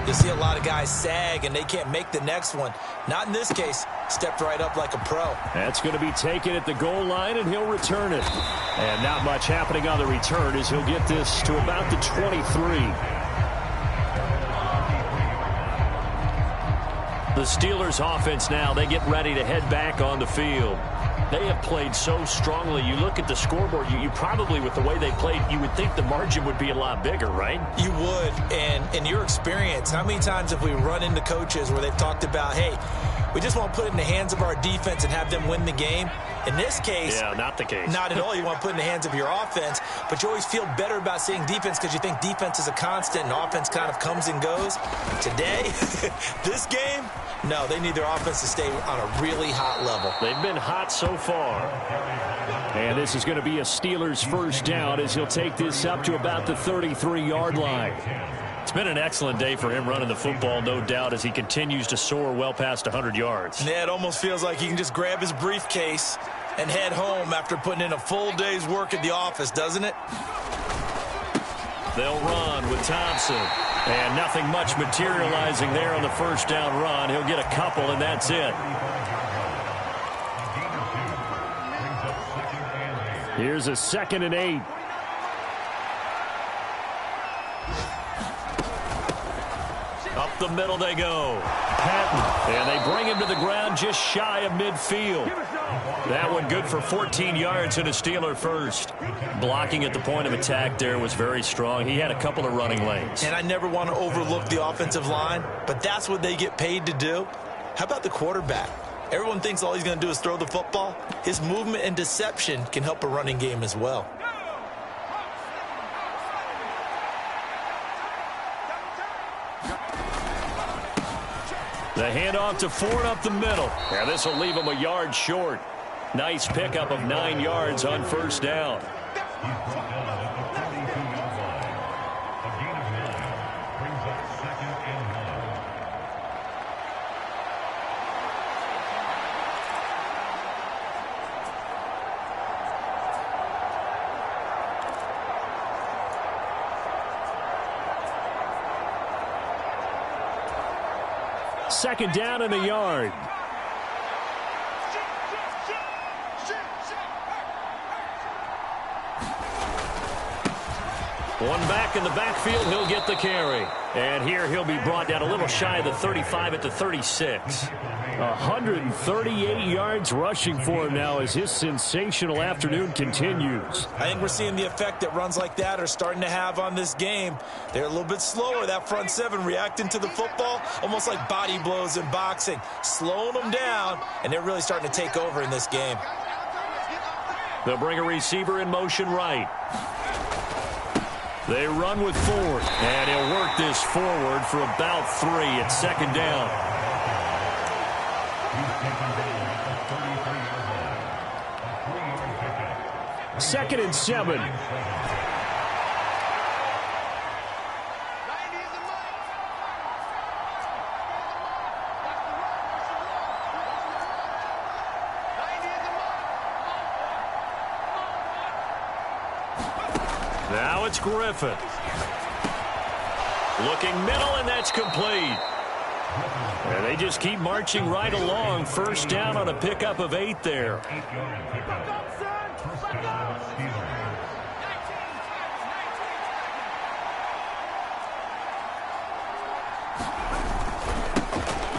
you see a lot of guys sag and they can't make the next one. Not in this case. Stepped right up like a pro. That's going to be taken at the goal line, and he'll return it. And not much happening on the return as he'll get this to about the 23. The Steelers offense now, they get ready to head back on the field. They have played so strongly. You look at the scoreboard, you probably, with the way they played, you would think the margin would be a lot bigger, right? You would. And in your experience, how many times have we run into coaches where they've talked about, hey, we just want to put it in the hands of our defense and have them win the game? In this case, yeah, not the case. Not at all. You want to put it in the hands of your offense, but you always feel better about seeing defense because you think defense is a constant and offense kind of comes and goes. Today, this game, no, they need their offense to stay on a really hot level. They've been hot so far. And this is going to be a Steelers first down as he'll take this up to about the 33-yard line. It's been an excellent day for him running the football, no doubt, as he continues to soar well past 100 yards. Yeah, it almost feels like he can just grab his briefcase and head home after putting in a full day's work at the office, doesn't it? They'll run with Thompson. And nothing much materializing there on the first down run. He'll get a couple, and that's it. Here's a 2nd and 8. Up the middle they go. Patton. And they bring him to the ground just shy of midfield. That one good for 14 yards and a Steeler first. Blocking at the point of attack there was very strong. He had a couple of running lanes. And I never want to overlook the offensive line, but that's what they get paid to do. How about the quarterback? Everyone thinks all he's going to do is throw the football. His movement and deception can help a running game as well. The handoff to Ford up the middle. And this will leave him a yard short. Nice pickup of 9 yards on first down. Second down and a yard. One back in the backfield, he'll get the carry. And here he'll be brought down a little shy of the 35 at the 36. 138 yards rushing for him now as his sensational afternoon continues. I think we're seeing the effect that runs like that are starting to have on this game. They're a little bit slower, that front seven reacting to the football, almost like body blows in boxing, slowing them down, and they're really starting to take over in this game. They'll bring a receiver in motion right. They run with Ford, and he'll work this forward for about 3 at second down. Second and 7. Now it's Griffin. Looking middle, and that's complete. And they just keep marching right along. First down on a pickup of 8 there.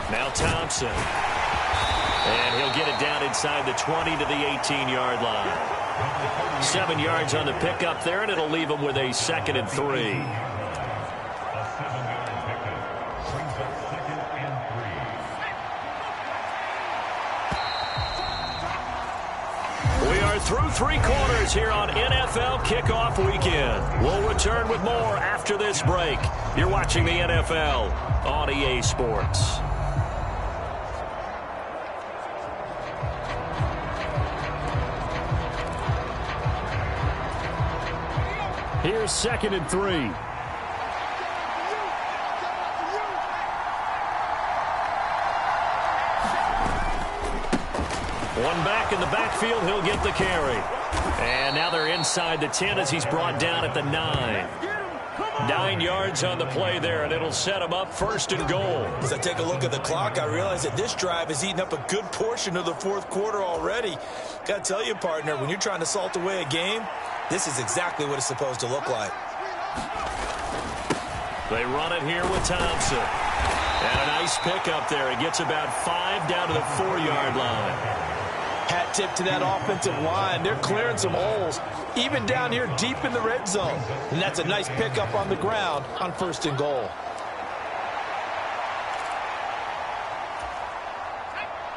Now Thompson. And he'll get it down inside the 20 to the 18-yard line. 7 yards on the pickup there, and it'll leave him with a 2nd and 3. We are through 3 quarters here on NFL Kickoff Weekend. We'll return with more after this break. You're watching the NFL on EA Sports. Here's 2nd and 3. One back in the backfield, he'll get the carry. And now they're inside the 10 as he's brought down at the 9. 9 yards on the play there, and it'll set him up 1st and goal. As I take a look at the clock, I realize that this drive has eaten up a good portion of the 4th quarter already. Got to tell you, partner, when you're trying to salt away a game, this is exactly what it's supposed to look like. They run it here with Thompson. And a nice pickup there. He gets about 5 down to the 4-yard line. Hat tip to that offensive line. They're clearing some holes, even down here deep in the red zone. And that's a nice pickup on the ground on 1st and goal.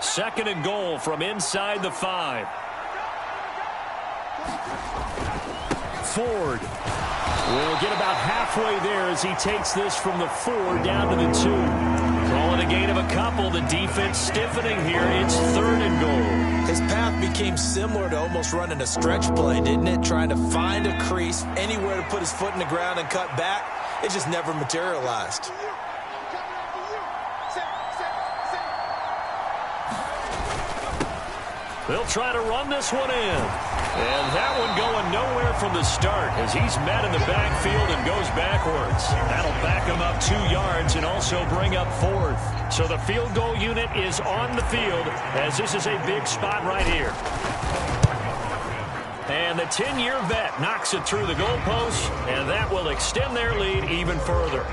2nd and goal from inside the 5. Ford will get about halfway there as he takes this from the 4 down to the 2. Calling a gain of a couple. The defense stiffening here. It's 3rd and goal. His path became similar to almost running a stretch play, didn't it? Trying to find a crease, anywhere to put his foot in the ground and cut back. It just never materialized. They'll try to run this one in. And that one going nowhere from the start as he's met in the backfield and goes backwards. That'll back him up 2 yards and also bring up 4th. So the field goal unit is on the field as this is a big spot right here. And the 10-year vet knocks it through the goalpost, and that will extend their lead even further.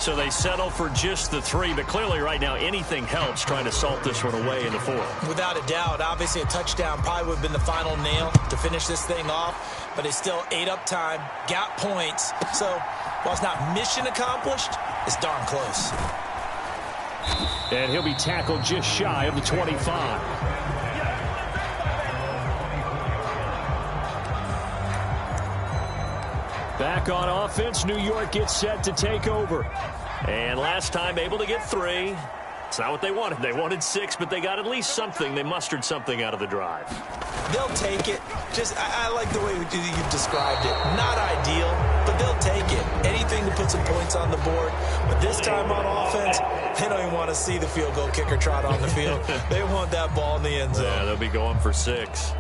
So they settle for just the 3, but clearly right now anything helps trying to salt this one away in the 4th. Without a doubt, obviously a touchdown probably would have been the final nail to finish this thing off, but it's still ate up time, got points. So while it's not mission accomplished, it's darn close. And he'll be tackled just shy of the 25. Back on offense, New York gets set to take over. And last time able to get 3. It's not what they wanted. They wanted 6, but they got at least something. They mustered something out of the drive. They'll take it. I like the way you've described it. Not ideal, but they'll take it. Anything to put some points on the board. But this time on offense, they don't even want to see the field goal kicker trot on the field. They want that ball in the end zone. Yeah, they'll be going for 6.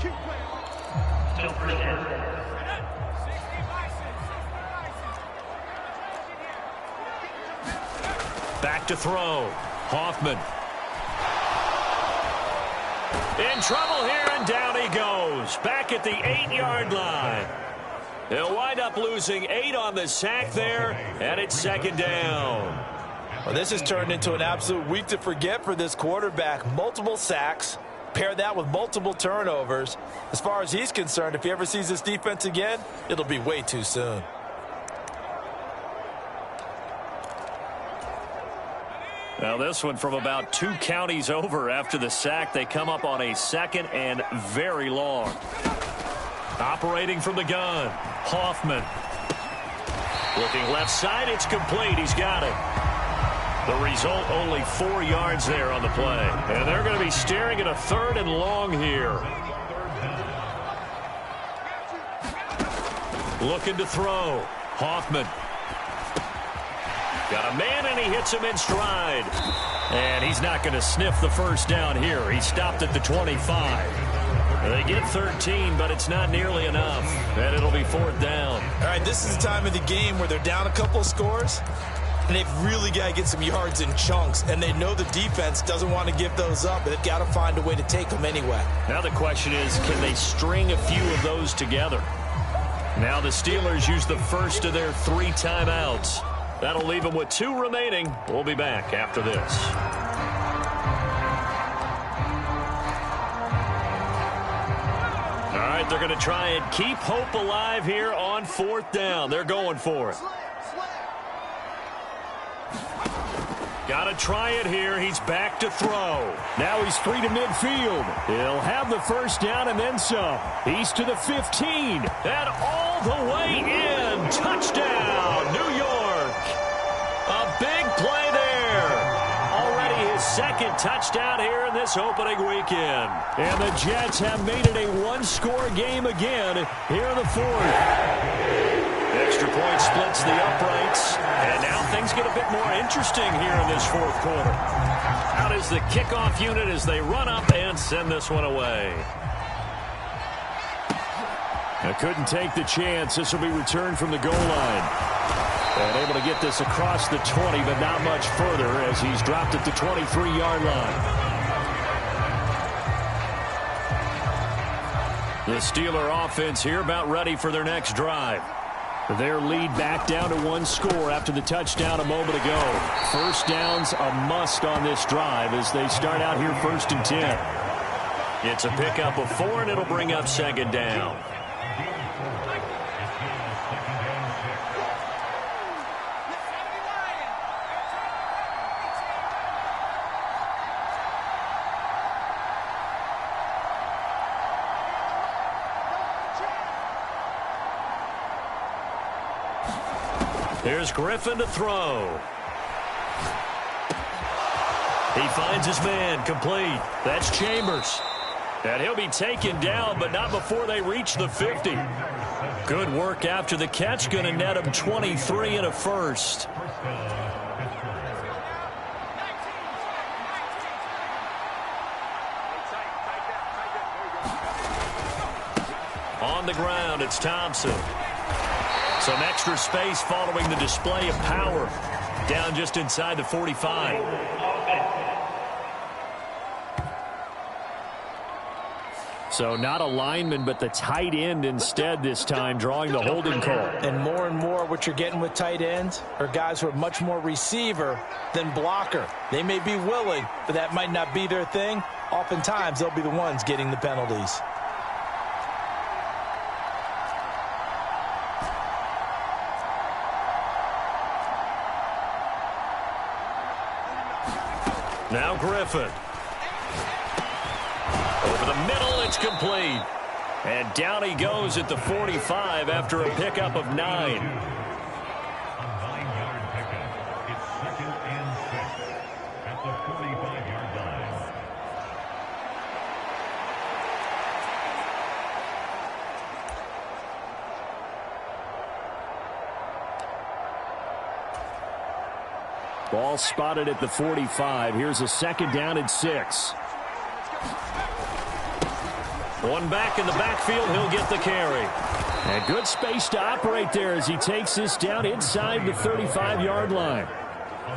Back to throw. Hoffman. In trouble here, and down he goes. Back at the 8-yard line. He'll wind up losing 8 on the sack there, and it's 2nd down. Well, this has turned into an absolute week to forget for this quarterback. Multiple sacks. Pair that with multiple turnovers. As far as he's concerned, if he ever sees this defense again, it'll be way too soon. Now this one from about 2 counties over after the sack. They come up on a 2nd and very long. Operating from the gun, Hoffman. Looking left side, it's complete. He's got it. The result, only 4 yards there on the play. And they're going to be staring at a 3rd and long here. Looking to throw. Hoffman. Got a man, and he hits him in stride. And he's not going to sniff the 1st down here. He stopped at the 25. They get 13, but it's not nearly enough. And it'll be 4th down. All right, this is the time of the game where they're down a couple of scores, and they've really got to get some yards in chunks, and they know the defense doesn't want to give those up, but they've got to find a way to take them anyway. Now the question is, can they string a few of those together? Now the Steelers use the first of their 3 timeouts. That'll leave them with 2 remaining. We'll be back after this. All right, they're going to try and keep hope alive here on 4th down. They're going for it. Got to try it here. He's back to throw. Now he's free to midfield. He'll have the first down and then some. He's to the 15. And all the way in. Touchdown, New York. A big play there. Already his 2nd touchdown here in this opening weekend. And the Jets have made it a 1-score game again here in the 4th. Extra point splits the uprights, and now things get a bit more interesting here in this 4th quarter. Out is the kickoff unit as they run up and send this one away. I couldn't take the chance. This will be returned from the goal line. And able to get this across the 20, but not much further as he's dropped at the 23-yard line. The Steeler offense here about ready for their next drive. Their lead back down to 1 score after the touchdown a moment ago. First down's a must on this drive as they start out here 1st and 10. It's a pickup of 4, and it'll bring up 2nd down. Here's Griffin to throw. He finds his man, complete. That's Chambers. And he'll be taken down, but not before they reach the 50. Good work after the catch. Going to net him 23 and a first. On the ground, it's Thompson. Some extra space following the display of power. Down just inside the 45. So not a lineman, but the tight end instead this time, drawing the holding call. And more, what you're getting with tight ends are guys who are much more receiver than blocker. They may be willing, but that might not be their thing. Oftentimes, they'll be the ones getting the penalties. Now Griffin. Over the middle, it's complete. And down he goes at the 45 after a pickup of 9. A 9-yard pickup. It's 2nd and 6 at the 45-yard line. Ball spotted at the 45. Here's a 2nd down and 6. One back in the backfield. He'll get the carry. And good space to operate there as he takes this down inside the 35-yard line.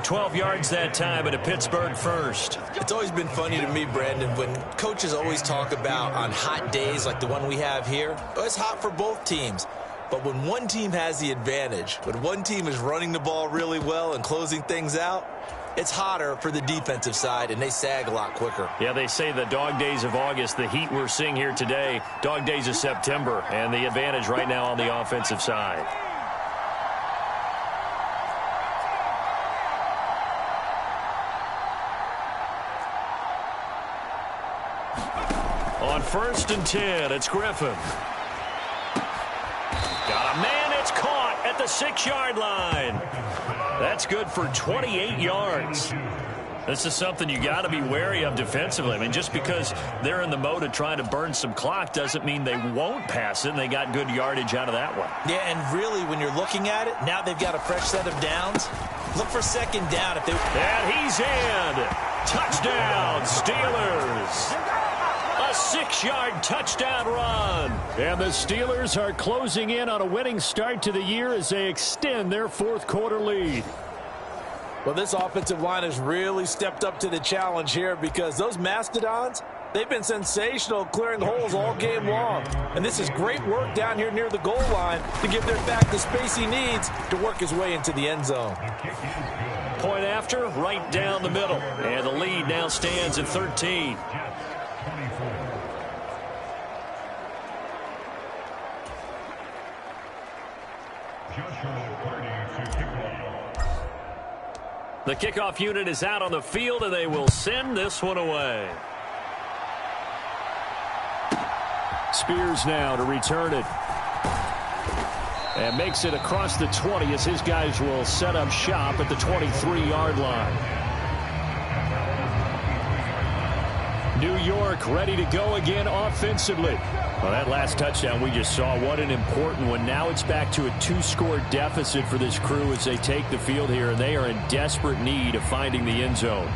12 yards that time at a Pittsburgh first. It's always been funny to me, Brandon, when coaches always talk about on hot days like the one we have here, it's hot for both teams. But when one team has the advantage, when one team is running the ball really well and closing things out, it's hotter for the defensive side, and they sag a lot quicker. Yeah, they say the dog days of August, the heat we're seeing here today, dog days of September, and the advantage right now on the offensive side. On 1st and 10, it's Griffin. Got a man, it's caught at the 6-yard line. That's good for 28 yards. This is something you got to be wary of defensively. I mean, just because they're in the mode of trying to burn some clock doesn't mean they won't pass it, and they got good yardage out of that one. Yeah, and really, when you're looking at it, now they've got a fresh set of downs. Look for 2nd down if they... And he's in. Touchdown, Steelers. A 6-yard touchdown run. And the Steelers are closing in on a winning start to the year as they extend their fourth-quarter lead. Well, this offensive line has really stepped up to the challenge here because those Mastodons, they've been sensational clearing holes all game long. And this is great work down here near the goal line to give their back the space he needs to work his way into the end zone. Point after, right down the middle. And the lead now stands at 13. The kickoff unit is out on the field, and they will send this one away. Spears now to return it. And makes it across the 20 as his guys will set up shop at the 23-yard line. New York ready to go again offensively. Well, that last touchdown we just saw, what an important one. Now it's back to a 2-score deficit for this crew as they take the field here, and they are in desperate need of finding the end zone.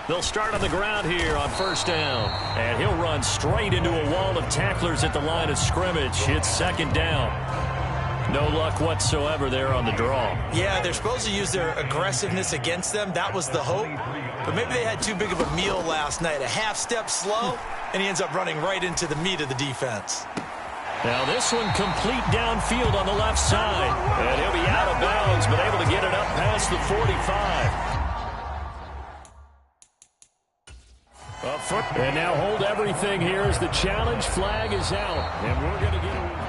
They'll start on the ground here on first down. And he'll run straight into a wall of tacklers at the line of scrimmage. It's second down. No luck whatsoever there on the draw. Yeah, they're supposed to use their aggressiveness against them. That was the hope. But maybe they had too big of a meal last night. A half step slow, and he ends up running right into the meat of the defense. Now this one complete downfield on the left side. And he'll be out of bounds, but able to get it up past the 45. And now hold everything here as the challenge flag is out. And we're going to get a...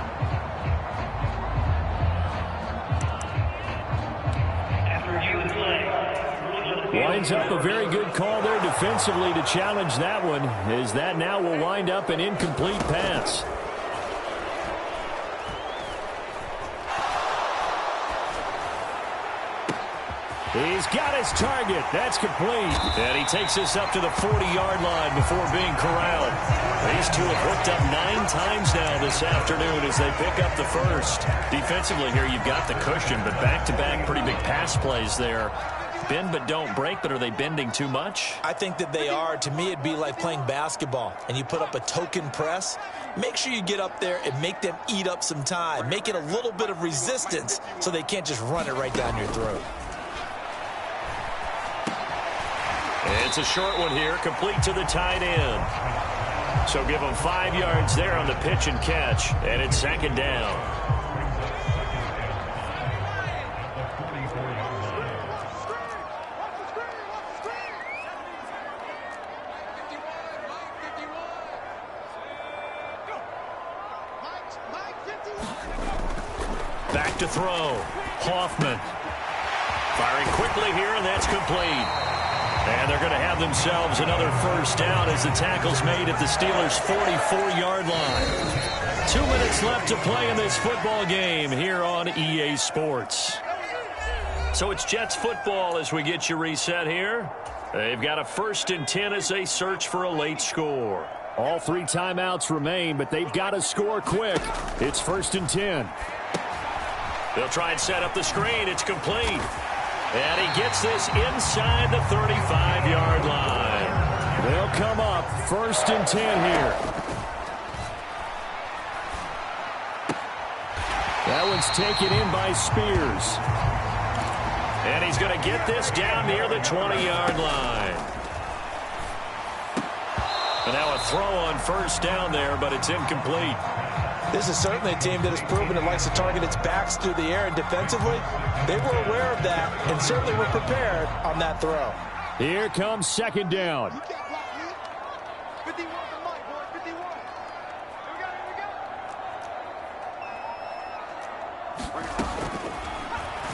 Winds up a very good call there defensively to challenge that one, as that now will wind up an incomplete pass. He's got his target. That's complete. And he takes us up to the 40-yard line before being corralled. These two have hooked up 9 times now this afternoon as they pick up the first. Defensively here, you've got the cushion, but back-to-back pretty big pass plays there. Bend but don't break, but are they bending too much? I think that they are. To me, it'd be like playing basketball, and you put up a token press. Make sure you get up there and make them eat up some time. Make it a little bit of resistance so they can't just run it right down your throat. It's a short one here, complete to the tight end. So give them 5 yards there on the pitch and catch, and it's second down. Back to throw. Hoffman. Firing quickly here, and that's complete. And they're going to have themselves another first down as the tackle's made at the Steelers' 44-yard line. 2 minutes left to play in this football game here on EA Sports. So it's Jets football as we get you reset here. They've got a 1st and 10 as they search for a late score. All 3 timeouts remain, but they've got to score quick. It's 1st and 10. They'll try and set up the screen. It's complete. And he gets this inside the 35-yard line. They'll come up 1st and 10 here. That one's taken in by Spears. And he's going to get this down near the 20-yard line. And now a throw on first down there, but it's incomplete. This is certainly a team that has proven it likes to target its backs through the air, and defensively, they were aware of that and certainly were prepared on that throw. Here comes second down.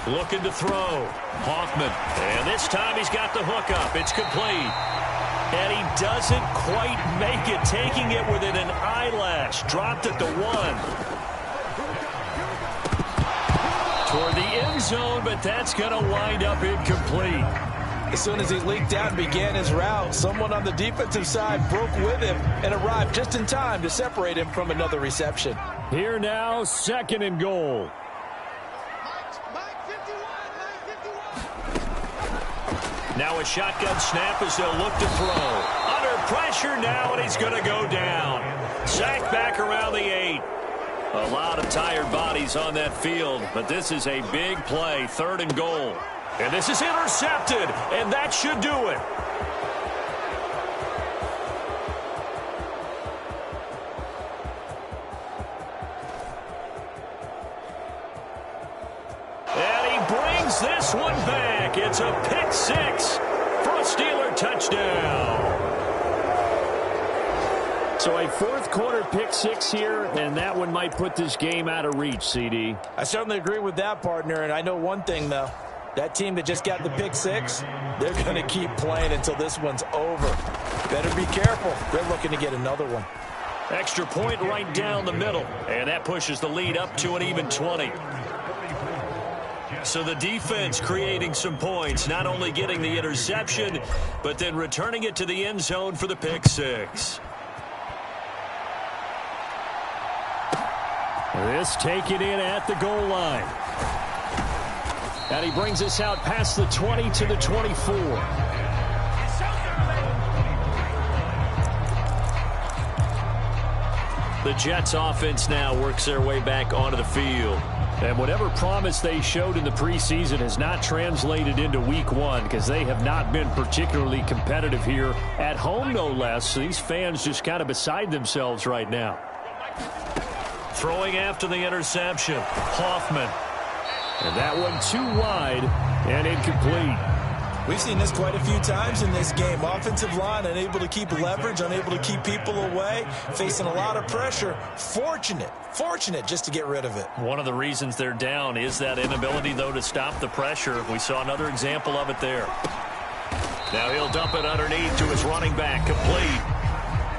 Looking to throw. Hoffman. And this time he's got the hook up. It's complete. And he doesn't quite make it, taking it within an eyelash. Dropped at the 1. Toward the end zone, but that's going to wind up incomplete. As soon as he leaked out and began his route, someone on the defensive side broke with him and arrived just in time to separate him from another reception. Here now, 2nd and goal. Now a shotgun snap as they'll look to throw. Under pressure now, and he's going to go down. Sacked back around the 8. A lot of tired bodies on that field, but this is a big play, 3rd and goal. And this is intercepted, and that should do it. And he brings this one back. It's a pick 6 for a Steeler touchdown. So a 4th quarter pick 6 here, and that one might put this game out of reach, CD. I certainly agree with that, partner, and I know one thing, though. That team that just got the pick 6, they're going to keep playing until this one's over. Better be careful. They're looking to get another one. Extra point right down the middle, and that pushes the lead up to an even 20. So the defense creating some points, not only getting the interception, but then returning it to the end zone for the pick 6. This taken in at the goal line. And he brings us out past the 20 to the 24. The Jets offense now works their way back onto the field. And whatever promise they showed in the preseason has not translated into week 1 because they have not been particularly competitive here at home, no less. So these fans just kind of beside themselves right now. Throwing after the interception, Hoffman. And that one too wide and incomplete. We've seen this quite a few times in this game. Offensive line unable to keep leverage, unable to keep people away, facing a lot of pressure. Fortunate just to get rid of it. One of the reasons they're down is that inability, though, to stop the pressure. We saw another example of it there. Now he'll dump it underneath to his running back, complete.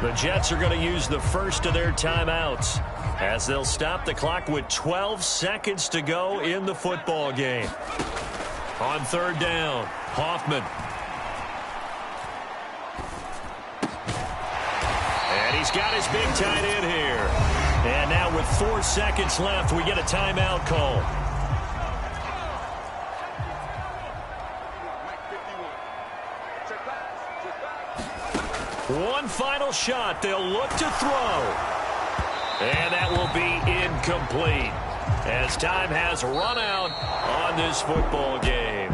The Jets are going to use the first of their timeouts as they'll stop the clock with 12 seconds to go in the football game. On 3rd down, Hoffman. And he's got his big tight end here. And now with 4 seconds left, we get a timeout call. One final shot. They'll look to throw. And that will be incomplete as time has run out on this football game.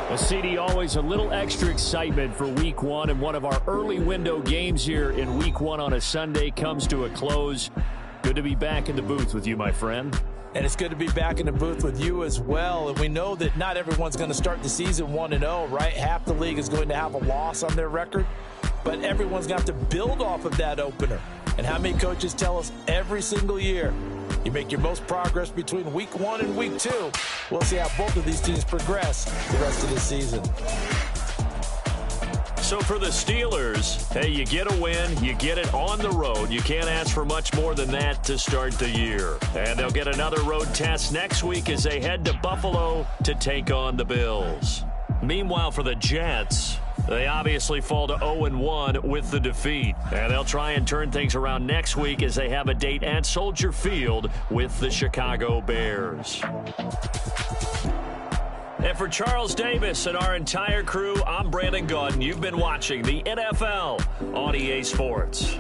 A CD, always a little extra excitement for week 1, and one of our early window games here in week 1 on a Sunday comes to a close. Good to be back in the booth with you, my friend. And it's good to be back in the booth with you as well. And we know that not everyone's going to start the season 1-0, right? Half the league is going to have a loss on their record, but everyone's going to have to build off of that opener. And how many coaches tell us every single year, you make your most progress between week 1 and week 2. We'll see how both of these teams progress the rest of this season. So for the Steelers, hey, you get a win, you get it on the road. You can't ask for much more than that to start the year. And they'll get another road test next week as they head to Buffalo to take on the Bills. Meanwhile, for the Jets, they obviously fall to 0-1 with the defeat. And they'll try and turn things around next week as they have a date at Soldier Field with the Chicago Bears. And for Charles Davis and our entire crew, I'm Brandon Gaudin. You've been watching the NFL on EA Sports.